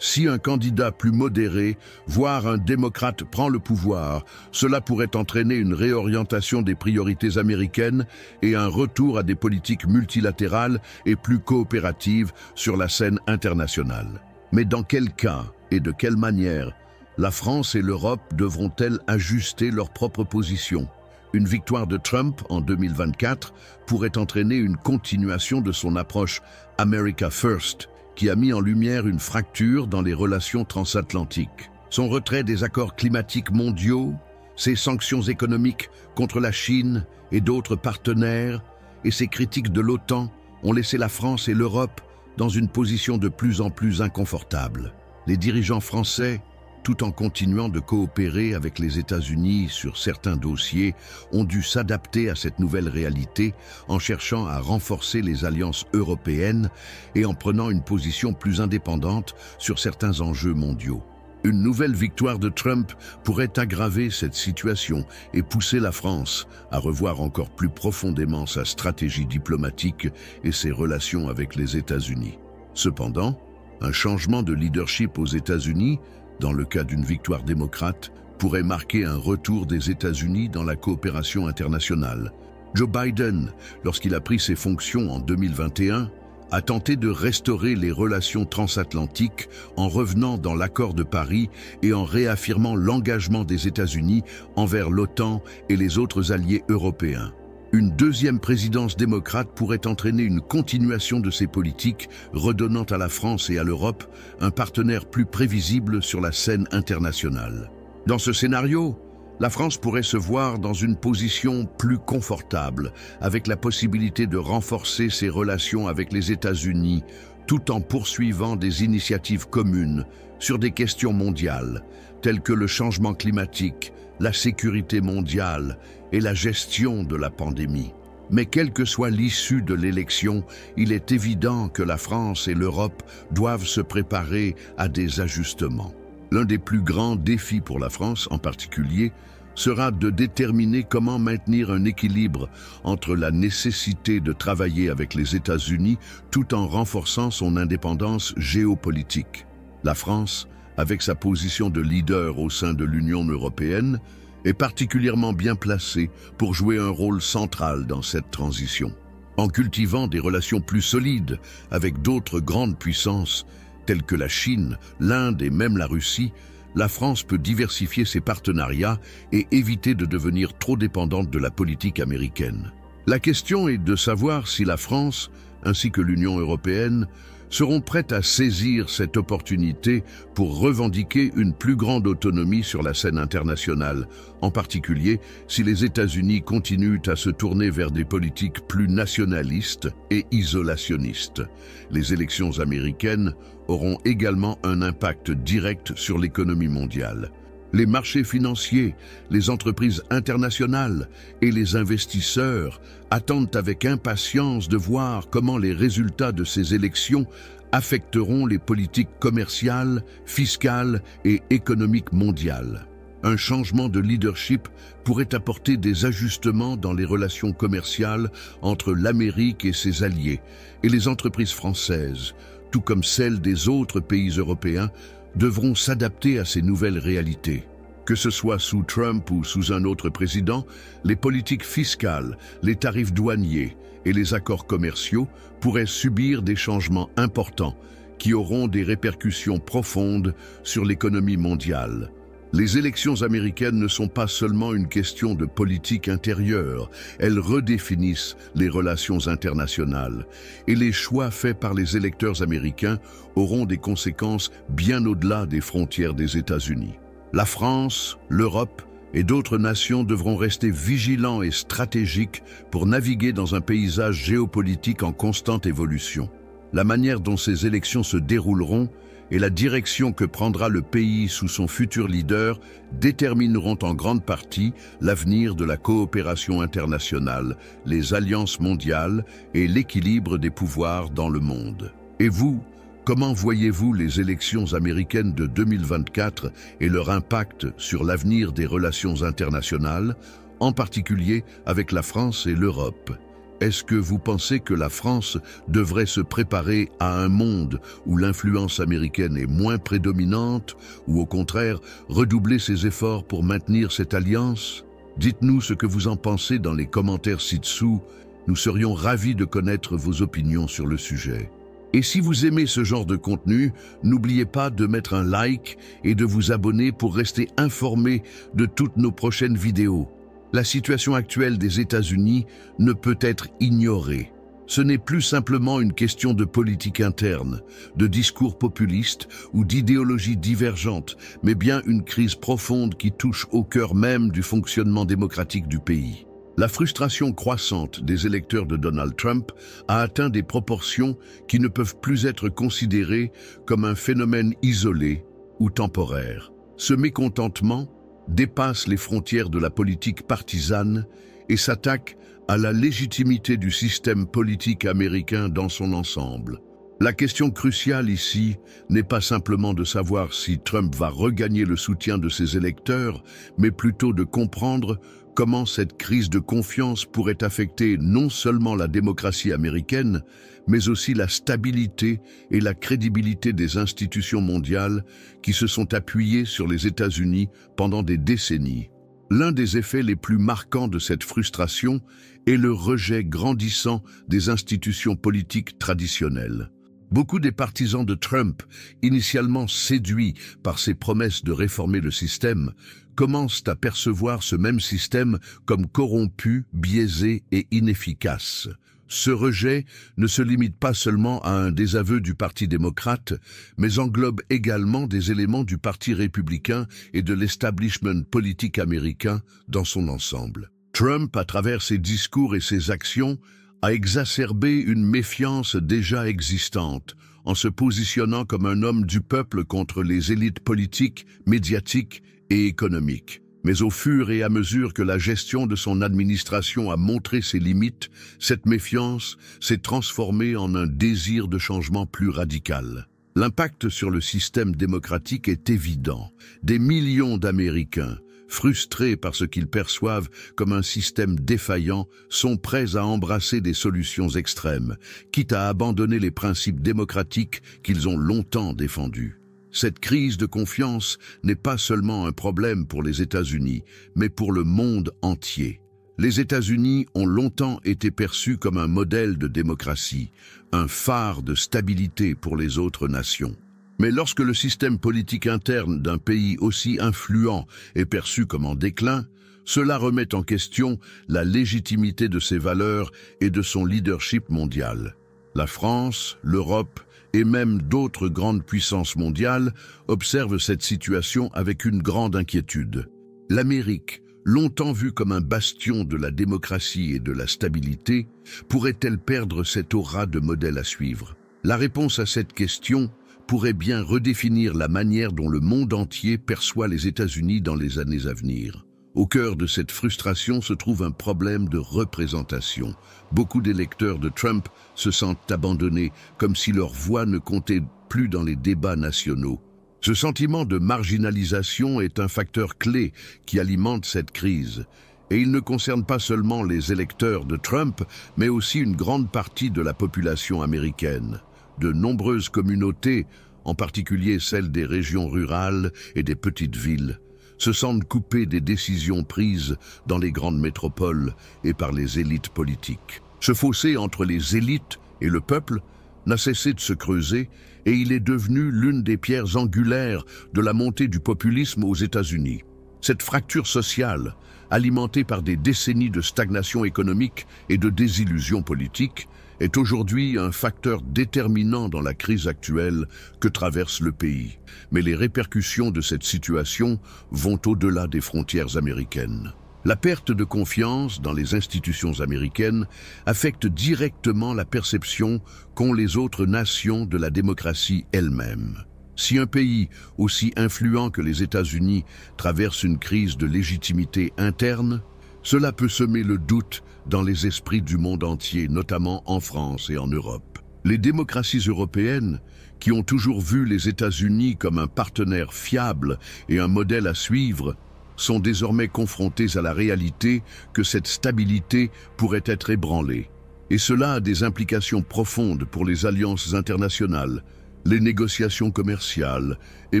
si un candidat plus modéré, voire un démocrate prend le pouvoir, cela pourrait entraîner une réorientation des priorités américaines et un retour à des politiques multilatérales et plus coopératives sur la scène internationale. Mais dans quel cas et de quelle manière la France et l'Europe devront-elles ajuster leur propre position? Une victoire de Trump en 2024 pourrait entraîner une continuation de son approche America First, qui a mis en lumière une fracture dans les relations transatlantiques. Son retrait des accords climatiques mondiaux, ses sanctions économiques contre la Chine et d'autres partenaires, et ses critiques de l'OTAN ont laissé la France et l'Europe dans une position de plus en plus inconfortable. Les dirigeants français, tout en continuant de coopérer avec les États-Unis sur certains dossiers, ont dû s'adapter à cette nouvelle réalité en cherchant à renforcer les alliances européennes et en prenant une position plus indépendante sur certains enjeux mondiaux. Une nouvelle victoire de Trump pourrait aggraver cette situation et pousser la France à revoir encore plus profondément sa stratégie diplomatique et ses relations avec les États-Unis. Cependant, un changement de leadership aux États-Unis, dans le cas d'une victoire démocrate, pourrait marquer un retour des États-Unis dans la coopération internationale. Joe Biden, lorsqu'il a pris ses fonctions en 2021, a tenté de restaurer les relations transatlantiques en revenant dans l'accord de Paris et en réaffirmant l'engagement des États-Unis envers l'OTAN et les autres alliés européens. Une deuxième présidence démocrate pourrait entraîner une continuation de ces politiques, redonnant à la France et à l'Europe un partenaire plus prévisible sur la scène internationale. Dans ce scénario, la France pourrait se voir dans une position plus confortable, avec la possibilité de renforcer ses relations avec les États-Unis, tout en poursuivant des initiatives communes sur des questions mondiales, telles que le changement climatique, la sécurité mondiale et la gestion de la pandémie. Mais quelle que soit l'issue de l'élection, il est évident que la France et l'Europe doivent se préparer à des ajustements. L'un des plus grands défis pour la France en particulier sera de déterminer comment maintenir un équilibre entre la nécessité de travailler avec les États-Unis tout en renforçant son indépendance géopolitique. La France, avec sa position de leader au sein de l'Union européenne, est particulièrement bien placée pour jouer un rôle central dans cette transition. En cultivant des relations plus solides avec d'autres grandes puissances, telles que la Chine, l'Inde et même la Russie, la France peut diversifier ses partenariats et éviter de devenir trop dépendante de la politique américaine. La question est de savoir si la France, ainsi que l'Union européenne, seront prêtes à saisir cette opportunité pour revendiquer une plus grande autonomie sur la scène internationale, en particulier si les États-Unis continuent à se tourner vers des politiques plus nationalistes et isolationnistes. Les élections américaines auront également un impact direct sur l'économie mondiale. Les marchés financiers, les entreprises internationales et les investisseurs attendent avec impatience de voir comment les résultats de ces élections affecteront les politiques commerciales, fiscales et économiques mondiales. Un changement de leadership pourrait apporter des ajustements dans les relations commerciales entre l'Amérique et ses alliés, et les entreprises françaises, tout comme celles des autres pays européens, devront s'adapter à ces nouvelles réalités. Que ce soit sous Trump ou sous un autre président, les politiques fiscales, les tarifs douaniers et les accords commerciaux pourraient subir des changements importants qui auront des répercussions profondes sur l'économie mondiale. Les élections américaines ne sont pas seulement une question de politique intérieure, elles redéfinissent les relations internationales. Et les choix faits par les électeurs américains auront des conséquences bien au-delà des frontières des États-Unis. La France, l'Europe et d'autres nations devront rester vigilants et stratégiques pour naviguer dans un paysage géopolitique en constante évolution. La manière dont ces élections se dérouleront et la direction que prendra le pays sous son futur leader détermineront en grande partie l'avenir de la coopération internationale, les alliances mondiales et l'équilibre des pouvoirs dans le monde. Et vous, comment voyez-vous les élections américaines de 2024 et leur impact sur l'avenir des relations internationales, en particulier avec la France et l'Europe ? Est-ce que vous pensez que la France devrait se préparer à un monde où l'influence américaine est moins prédominante ou au contraire redoubler ses efforts pour maintenir cette alliance? Dites-nous ce que vous en pensez dans les commentaires ci-dessous. Nous serions ravis de connaître vos opinions sur le sujet. Et si vous aimez ce genre de contenu, n'oubliez pas de mettre un like et de vous abonner pour rester informé de toutes nos prochaines vidéos. La situation actuelle des États-Unis ne peut être ignorée. Ce n'est plus simplement une question de politique interne, de discours populistes ou d'idéologies divergentes, mais bien une crise profonde qui touche au cœur même du fonctionnement démocratique du pays. La frustration croissante des électeurs de Donald Trump a atteint des proportions qui ne peuvent plus être considérées comme un phénomène isolé ou temporaire. Ce mécontentement dépasse les frontières de la politique partisane et s'attaque à la légitimité du système politique américain dans son ensemble. La question cruciale ici n'est pas simplement de savoir si Trump va regagner le soutien de ses électeurs, mais plutôt de comprendre comment cette crise de confiance pourrait affecter non seulement la démocratie américaine, mais aussi la stabilité et la crédibilité des institutions mondiales qui se sont appuyées sur les États-Unis pendant des décennies. L'un des effets les plus marquants de cette frustration est le rejet grandissant des institutions politiques traditionnelles. Beaucoup des partisans de Trump, initialement séduits par ses promesses de réformer le système, commencent à percevoir ce même système comme corrompu, biaisé et inefficace. Ce rejet ne se limite pas seulement à un désaveu du Parti démocrate, mais englobe également des éléments du Parti républicain et de l'establishment politique américain dans son ensemble. Trump, à travers ses discours et ses actions, a exacerbé une méfiance déjà existante, en se positionnant comme un homme du peuple contre les élites politiques, médiatiques et économiques. Mais au fur et à mesure que la gestion de son administration a montré ses limites, cette méfiance s'est transformée en un désir de changement plus radical. L'impact sur le système démocratique est évident. Des millions d'Américains, frustrés par ce qu'ils perçoivent comme un système défaillant, sont prêts à embrasser des solutions extrêmes, quitte à abandonner les principes démocratiques qu'ils ont longtemps défendus. Cette crise de confiance n'est pas seulement un problème pour les États-Unis, mais pour le monde entier. Les États-Unis ont longtemps été perçus comme un modèle de démocratie, un phare de stabilité pour les autres nations. Mais lorsque le système politique interne d'un pays aussi influent est perçu comme en déclin, cela remet en question la légitimité de ses valeurs et de son leadership mondial. La France, l'Europe et même d'autres grandes puissances mondiales observent cette situation avec une grande inquiétude. L'Amérique, longtemps vue comme un bastion de la démocratie et de la stabilité, pourrait-elle perdre cette aura de modèle à suivre? La réponse à cette question pourrait bien redéfinir la manière dont le monde entier perçoit les États-Unis dans les années à venir. Au cœur de cette frustration se trouve un problème de représentation. Beaucoup d'électeurs de Trump se sentent abandonnés, comme si leur voix ne comptait plus dans les débats nationaux. Ce sentiment de marginalisation est un facteur clé qui alimente cette crise. Et il ne concerne pas seulement les électeurs de Trump, mais aussi une grande partie de la population américaine. De nombreuses communautés, en particulier celles des régions rurales et des petites villes, se sentent coupées des décisions prises dans les grandes métropoles et par les élites politiques. Ce fossé entre les élites et le peuple n'a cessé de se creuser et il est devenu l'une des pierres angulaires de la montée du populisme aux États-Unis. Cette fracture sociale, alimentée par des décennies de stagnation économique et de désillusion politique, est aujourd'hui un facteur déterminant dans la crise actuelle que traverse le pays. Mais les répercussions de cette situation vont au-delà des frontières américaines. La perte de confiance dans les institutions américaines affecte directement la perception qu'ont les autres nations de la démocratie elle-même. Si un pays aussi influent que les États-Unis traverse une crise de légitimité interne, cela peut semer le doute dans les esprits du monde entier, notamment en France et en Europe. Les démocraties européennes, qui ont toujours vu les États-Unis comme un partenaire fiable et un modèle à suivre, sont désormais confrontées à la réalité que cette stabilité pourrait être ébranlée. Et cela a des implications profondes pour les alliances internationales, les négociations commerciales et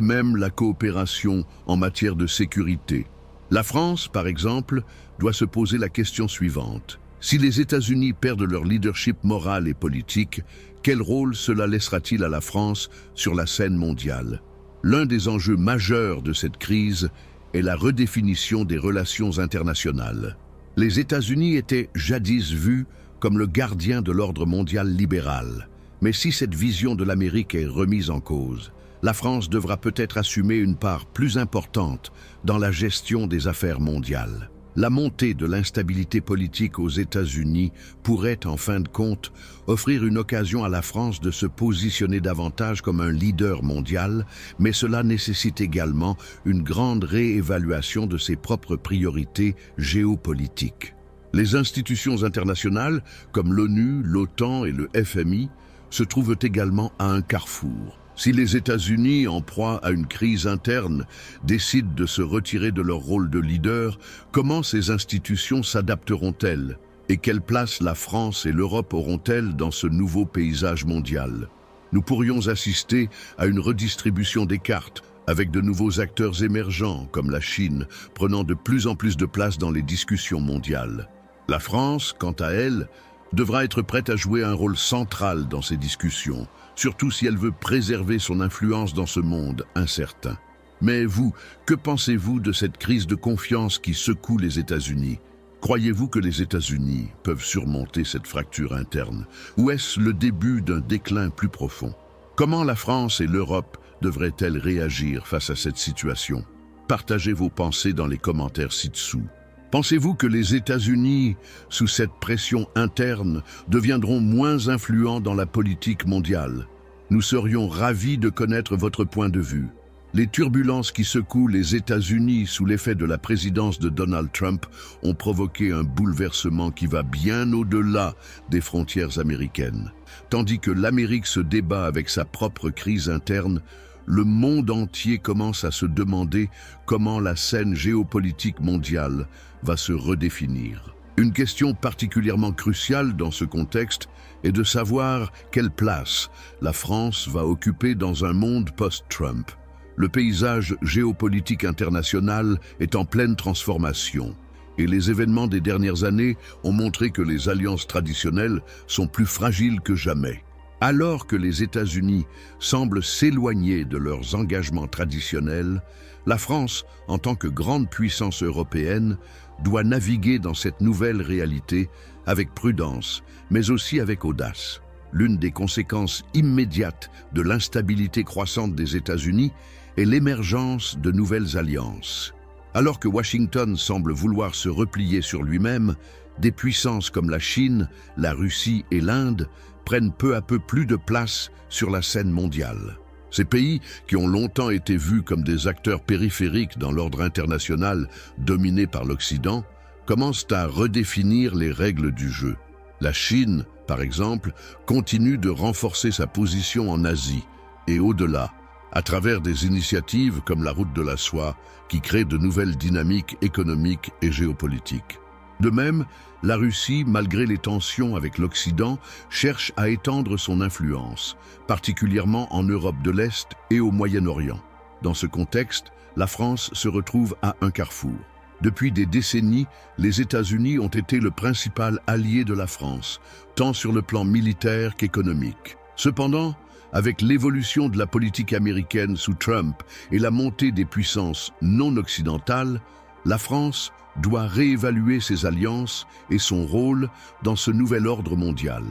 même la coopération en matière de sécurité. La France, par exemple, doit se poser la question suivante. Si les États-Unis perdent leur leadership moral et politique, quel rôle cela laissera-t-il à la France sur la scène mondiale? L'un des enjeux majeurs de cette crise est la redéfinition des relations internationales. Les États-Unis étaient jadis vus comme le gardien de l'ordre mondial libéral. Mais si cette vision de l'Amérique est remise en cause, la France devra peut-être assumer une part plus importante dans la gestion des affaires mondiales. La montée de l'instabilité politique aux États-Unis pourrait, en fin de compte, offrir une occasion à la France de se positionner davantage comme un leader mondial, mais cela nécessite également une grande réévaluation de ses propres priorités géopolitiques. Les institutions internationales, comme l'ONU, l'OTAN et le FMI, se trouvent également à un carrefour. Si les États-Unis, en proie à une crise interne, décident de se retirer de leur rôle de leader, comment ces institutions s'adapteront-elles? Et quelle place la France et l'Europe auront-elles dans ce nouveau paysage mondial? Nous pourrions assister à une redistribution des cartes, avec de nouveaux acteurs émergents, comme la Chine, prenant de plus en plus de place dans les discussions mondiales. La France, quant à elle, devra être prête à jouer un rôle central dans ces discussions, surtout si elle veut préserver son influence dans ce monde incertain. Mais vous, que pensez-vous de cette crise de confiance qui secoue les États-Unis? Croyez-vous que les États-Unis peuvent surmonter cette fracture interne? Ou est-ce le début d'un déclin plus profond? Comment la France et l'Europe devraient-elles réagir face à cette situation? Partagez vos pensées dans les commentaires ci-dessous. Pensez-vous que les États-Unis, sous cette pression interne, deviendront moins influents dans la politique mondiale? Nous serions ravis de connaître votre point de vue. Les turbulences qui secouent les États-Unis sous l'effet de la présidence de Donald Trump ont provoqué un bouleversement qui va bien au-delà des frontières américaines. Tandis que l'Amérique se débat avec sa propre crise interne, le monde entier commence à se demander comment la scène géopolitique mondiale va se redéfinir. Une question particulièrement cruciale dans ce contexte est de savoir quelle place la France va occuper dans un monde post-Trump. Le paysage géopolitique international est en pleine transformation et les événements des dernières années ont montré que les alliances traditionnelles sont plus fragiles que jamais. Alors que les États-Unis semblent s'éloigner de leurs engagements traditionnels, la France, en tant que grande puissance européenne, doit naviguer dans cette nouvelle réalité avec prudence, mais aussi avec audace. L'une des conséquences immédiates de l'instabilité croissante des États-Unis est l'émergence de nouvelles alliances. Alors que Washington semble vouloir se replier sur lui-même, des puissances comme la Chine, la Russie et l'Inde prennent peu à peu plus de place sur la scène mondiale. Ces pays, qui ont longtemps été vus comme des acteurs périphériques dans l'ordre international dominé par l'Occident, commencent à redéfinir les règles du jeu. La Chine, par exemple, continue de renforcer sa position en Asie et au-delà, à travers des initiatives comme la route de la soie qui créent de nouvelles dynamiques économiques et géopolitiques. De même, la Russie, malgré les tensions avec l'Occident, cherche à étendre son influence, particulièrement en Europe de l'Est et au Moyen-Orient. Dans ce contexte, la France se retrouve à un carrefour. Depuis des décennies, les États-Unis ont été le principal allié de la France, tant sur le plan militaire qu'économique. Cependant, avec l'évolution de la politique américaine sous Trump et la montée des puissances non occidentales, la France doit réévaluer ses alliances et son rôle dans ce nouvel ordre mondial.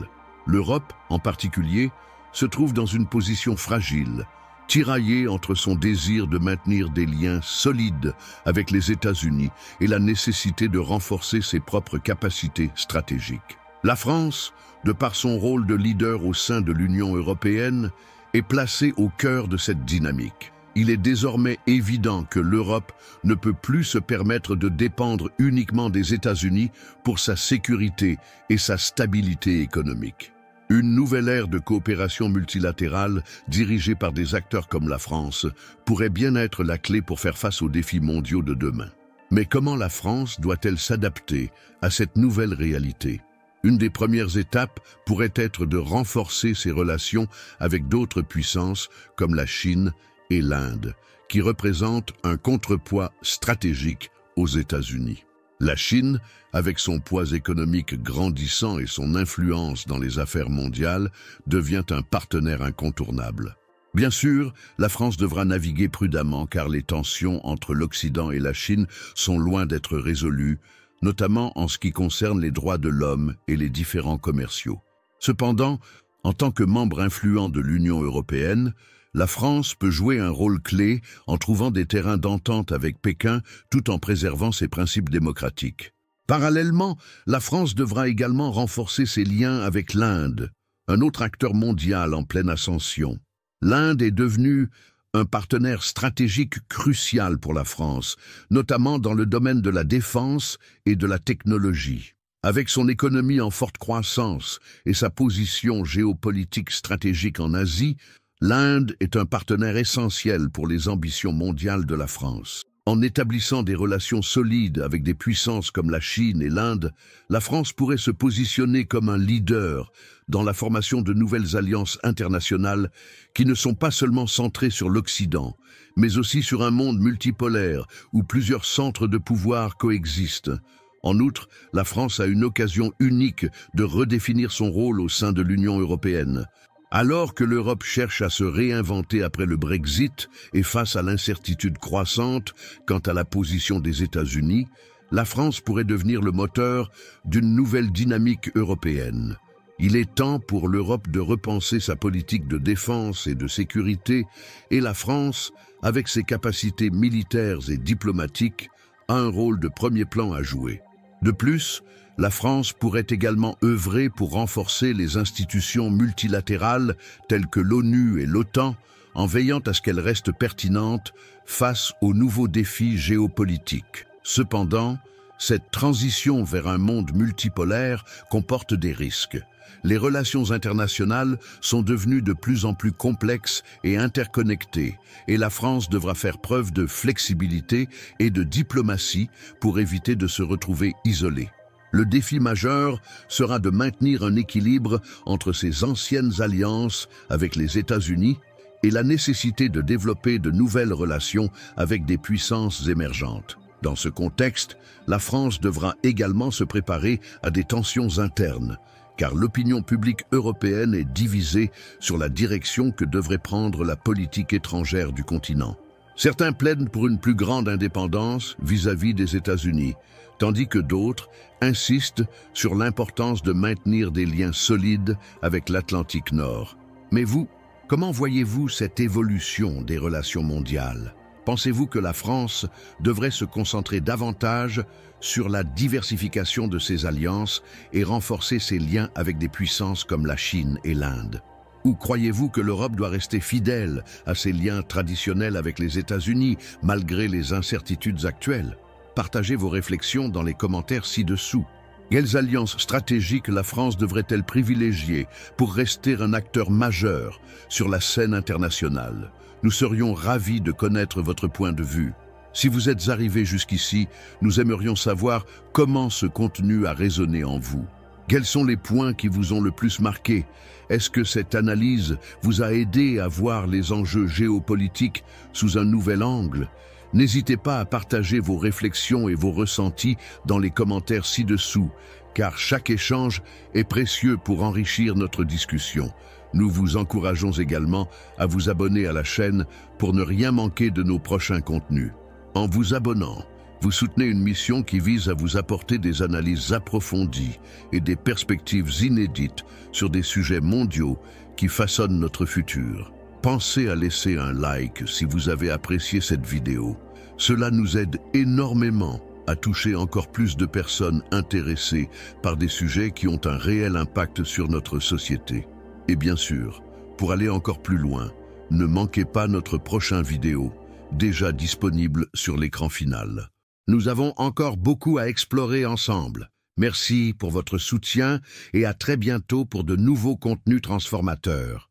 L'Europe, en particulier, se trouve dans une position fragile, tiraillée entre son désir de maintenir des liens solides avec les États-Unis et la nécessité de renforcer ses propres capacités stratégiques. La France, de par son rôle de leader au sein de l'Union européenne, est placée au cœur de cette dynamique. Il est désormais évident que l'Europe ne peut plus se permettre de dépendre uniquement des États-Unis pour sa sécurité et sa stabilité économique. Une nouvelle ère de coopération multilatérale, dirigée par des acteurs comme la France, pourrait bien être la clé pour faire face aux défis mondiaux de demain. Mais comment la France doit-elle s'adapter à cette nouvelle réalité ? Une des premières étapes pourrait être de renforcer ses relations avec d'autres puissances comme la Chine et l'Inde, qui représentent un contrepoids stratégique aux États-Unis. La Chine, avec son poids économique grandissant et son influence dans les affaires mondiales, devient un partenaire incontournable. Bien sûr, la France devra naviguer prudemment car les tensions entre l'Occident et la Chine sont loin d'être résolues, notamment en ce qui concerne les droits de l'homme et les différends commerciaux. Cependant, en tant que membre influent de l'Union européenne, la France peut jouer un rôle clé en trouvant des terrains d'entente avec Pékin tout en préservant ses principes démocratiques. Parallèlement, la France devra également renforcer ses liens avec l'Inde, un autre acteur mondial en pleine ascension. L'Inde est devenue un partenaire stratégique crucial pour la France, notamment dans le domaine de la défense et de la technologie. Avec son économie en forte croissance et sa position géopolitique stratégique en Asie, l'Inde est un partenaire essentiel pour les ambitions mondiales de la France. En établissant des relations solides avec des puissances comme la Chine et l'Inde, la France pourrait se positionner comme un leader dans la formation de nouvelles alliances internationales qui ne sont pas seulement centrées sur l'Occident, mais aussi sur un monde multipolaire où plusieurs centres de pouvoir coexistent. En outre, la France a une occasion unique de redéfinir son rôle au sein de l'Union européenne. Alors que l'Europe cherche à se réinventer après le Brexit et face à l'incertitude croissante quant à la position des États-Unis, la France pourrait devenir le moteur d'une nouvelle dynamique européenne. Il est temps pour l'Europe de repenser sa politique de défense et de sécurité, et la France, avec ses capacités militaires et diplomatiques, a un rôle de premier plan à jouer. De plus, la France pourrait également œuvrer pour renforcer les institutions multilatérales telles que l'ONU et l'OTAN, en veillant à ce qu'elles restent pertinentes face aux nouveaux défis géopolitiques. Cependant, cette transition vers un monde multipolaire comporte des risques. Les relations internationales sont devenues de plus en plus complexes et interconnectées, et la France devra faire preuve de flexibilité et de diplomatie pour éviter de se retrouver isolée. Le défi majeur sera de maintenir un équilibre entre ces anciennes alliances avec les États-Unis et la nécessité de développer de nouvelles relations avec des puissances émergentes. Dans ce contexte, la France devra également se préparer à des tensions internes, car l'opinion publique européenne est divisée sur la direction que devrait prendre la politique étrangère du continent. Certains plaident pour une plus grande indépendance vis-à-vis des États-Unis, tandis que d'autres insistent sur l'importance de maintenir des liens solides avec l'Atlantique Nord. Mais vous, comment voyez-vous cette évolution des relations mondiales ? Pensez-vous que la France devrait se concentrer davantage sur la diversification de ses alliances et renforcer ses liens avec des puissances comme la Chine et l'Inde? Ou croyez-vous que l'Europe doit rester fidèle à ses liens traditionnels avec les États-Unis malgré les incertitudes actuelles? Partagez vos réflexions dans les commentaires ci-dessous. Quelles alliances stratégiques la France devrait-elle privilégier pour rester un acteur majeur sur la scène internationale? Nous serions ravis de connaître votre point de vue. Si vous êtes arrivé jusqu'ici, nous aimerions savoir comment ce contenu a résonné en vous. Quels sont les points qui vous ont le plus marqué? Est-ce que cette analyse vous a aidé à voir les enjeux géopolitiques sous un nouvel angle? N'hésitez pas à partager vos réflexions et vos ressentis dans les commentaires ci-dessous, car chaque échange est précieux pour enrichir notre discussion. Nous vous encourageons également à vous abonner à la chaîne pour ne rien manquer de nos prochains contenus. En vous abonnant, vous soutenez une mission qui vise à vous apporter des analyses approfondies et des perspectives inédites sur des sujets mondiaux qui façonnent notre futur. Pensez à laisser un like si vous avez apprécié cette vidéo. Cela nous aide énormément à toucher encore plus de personnes intéressées par des sujets qui ont un réel impact sur notre société. Et bien sûr, pour aller encore plus loin, ne manquez pas notre prochain vidéo, déjà disponible sur l'écran final. Nous avons encore beaucoup à explorer ensemble. Merci pour votre soutien et à très bientôt pour de nouveaux contenus transformateurs.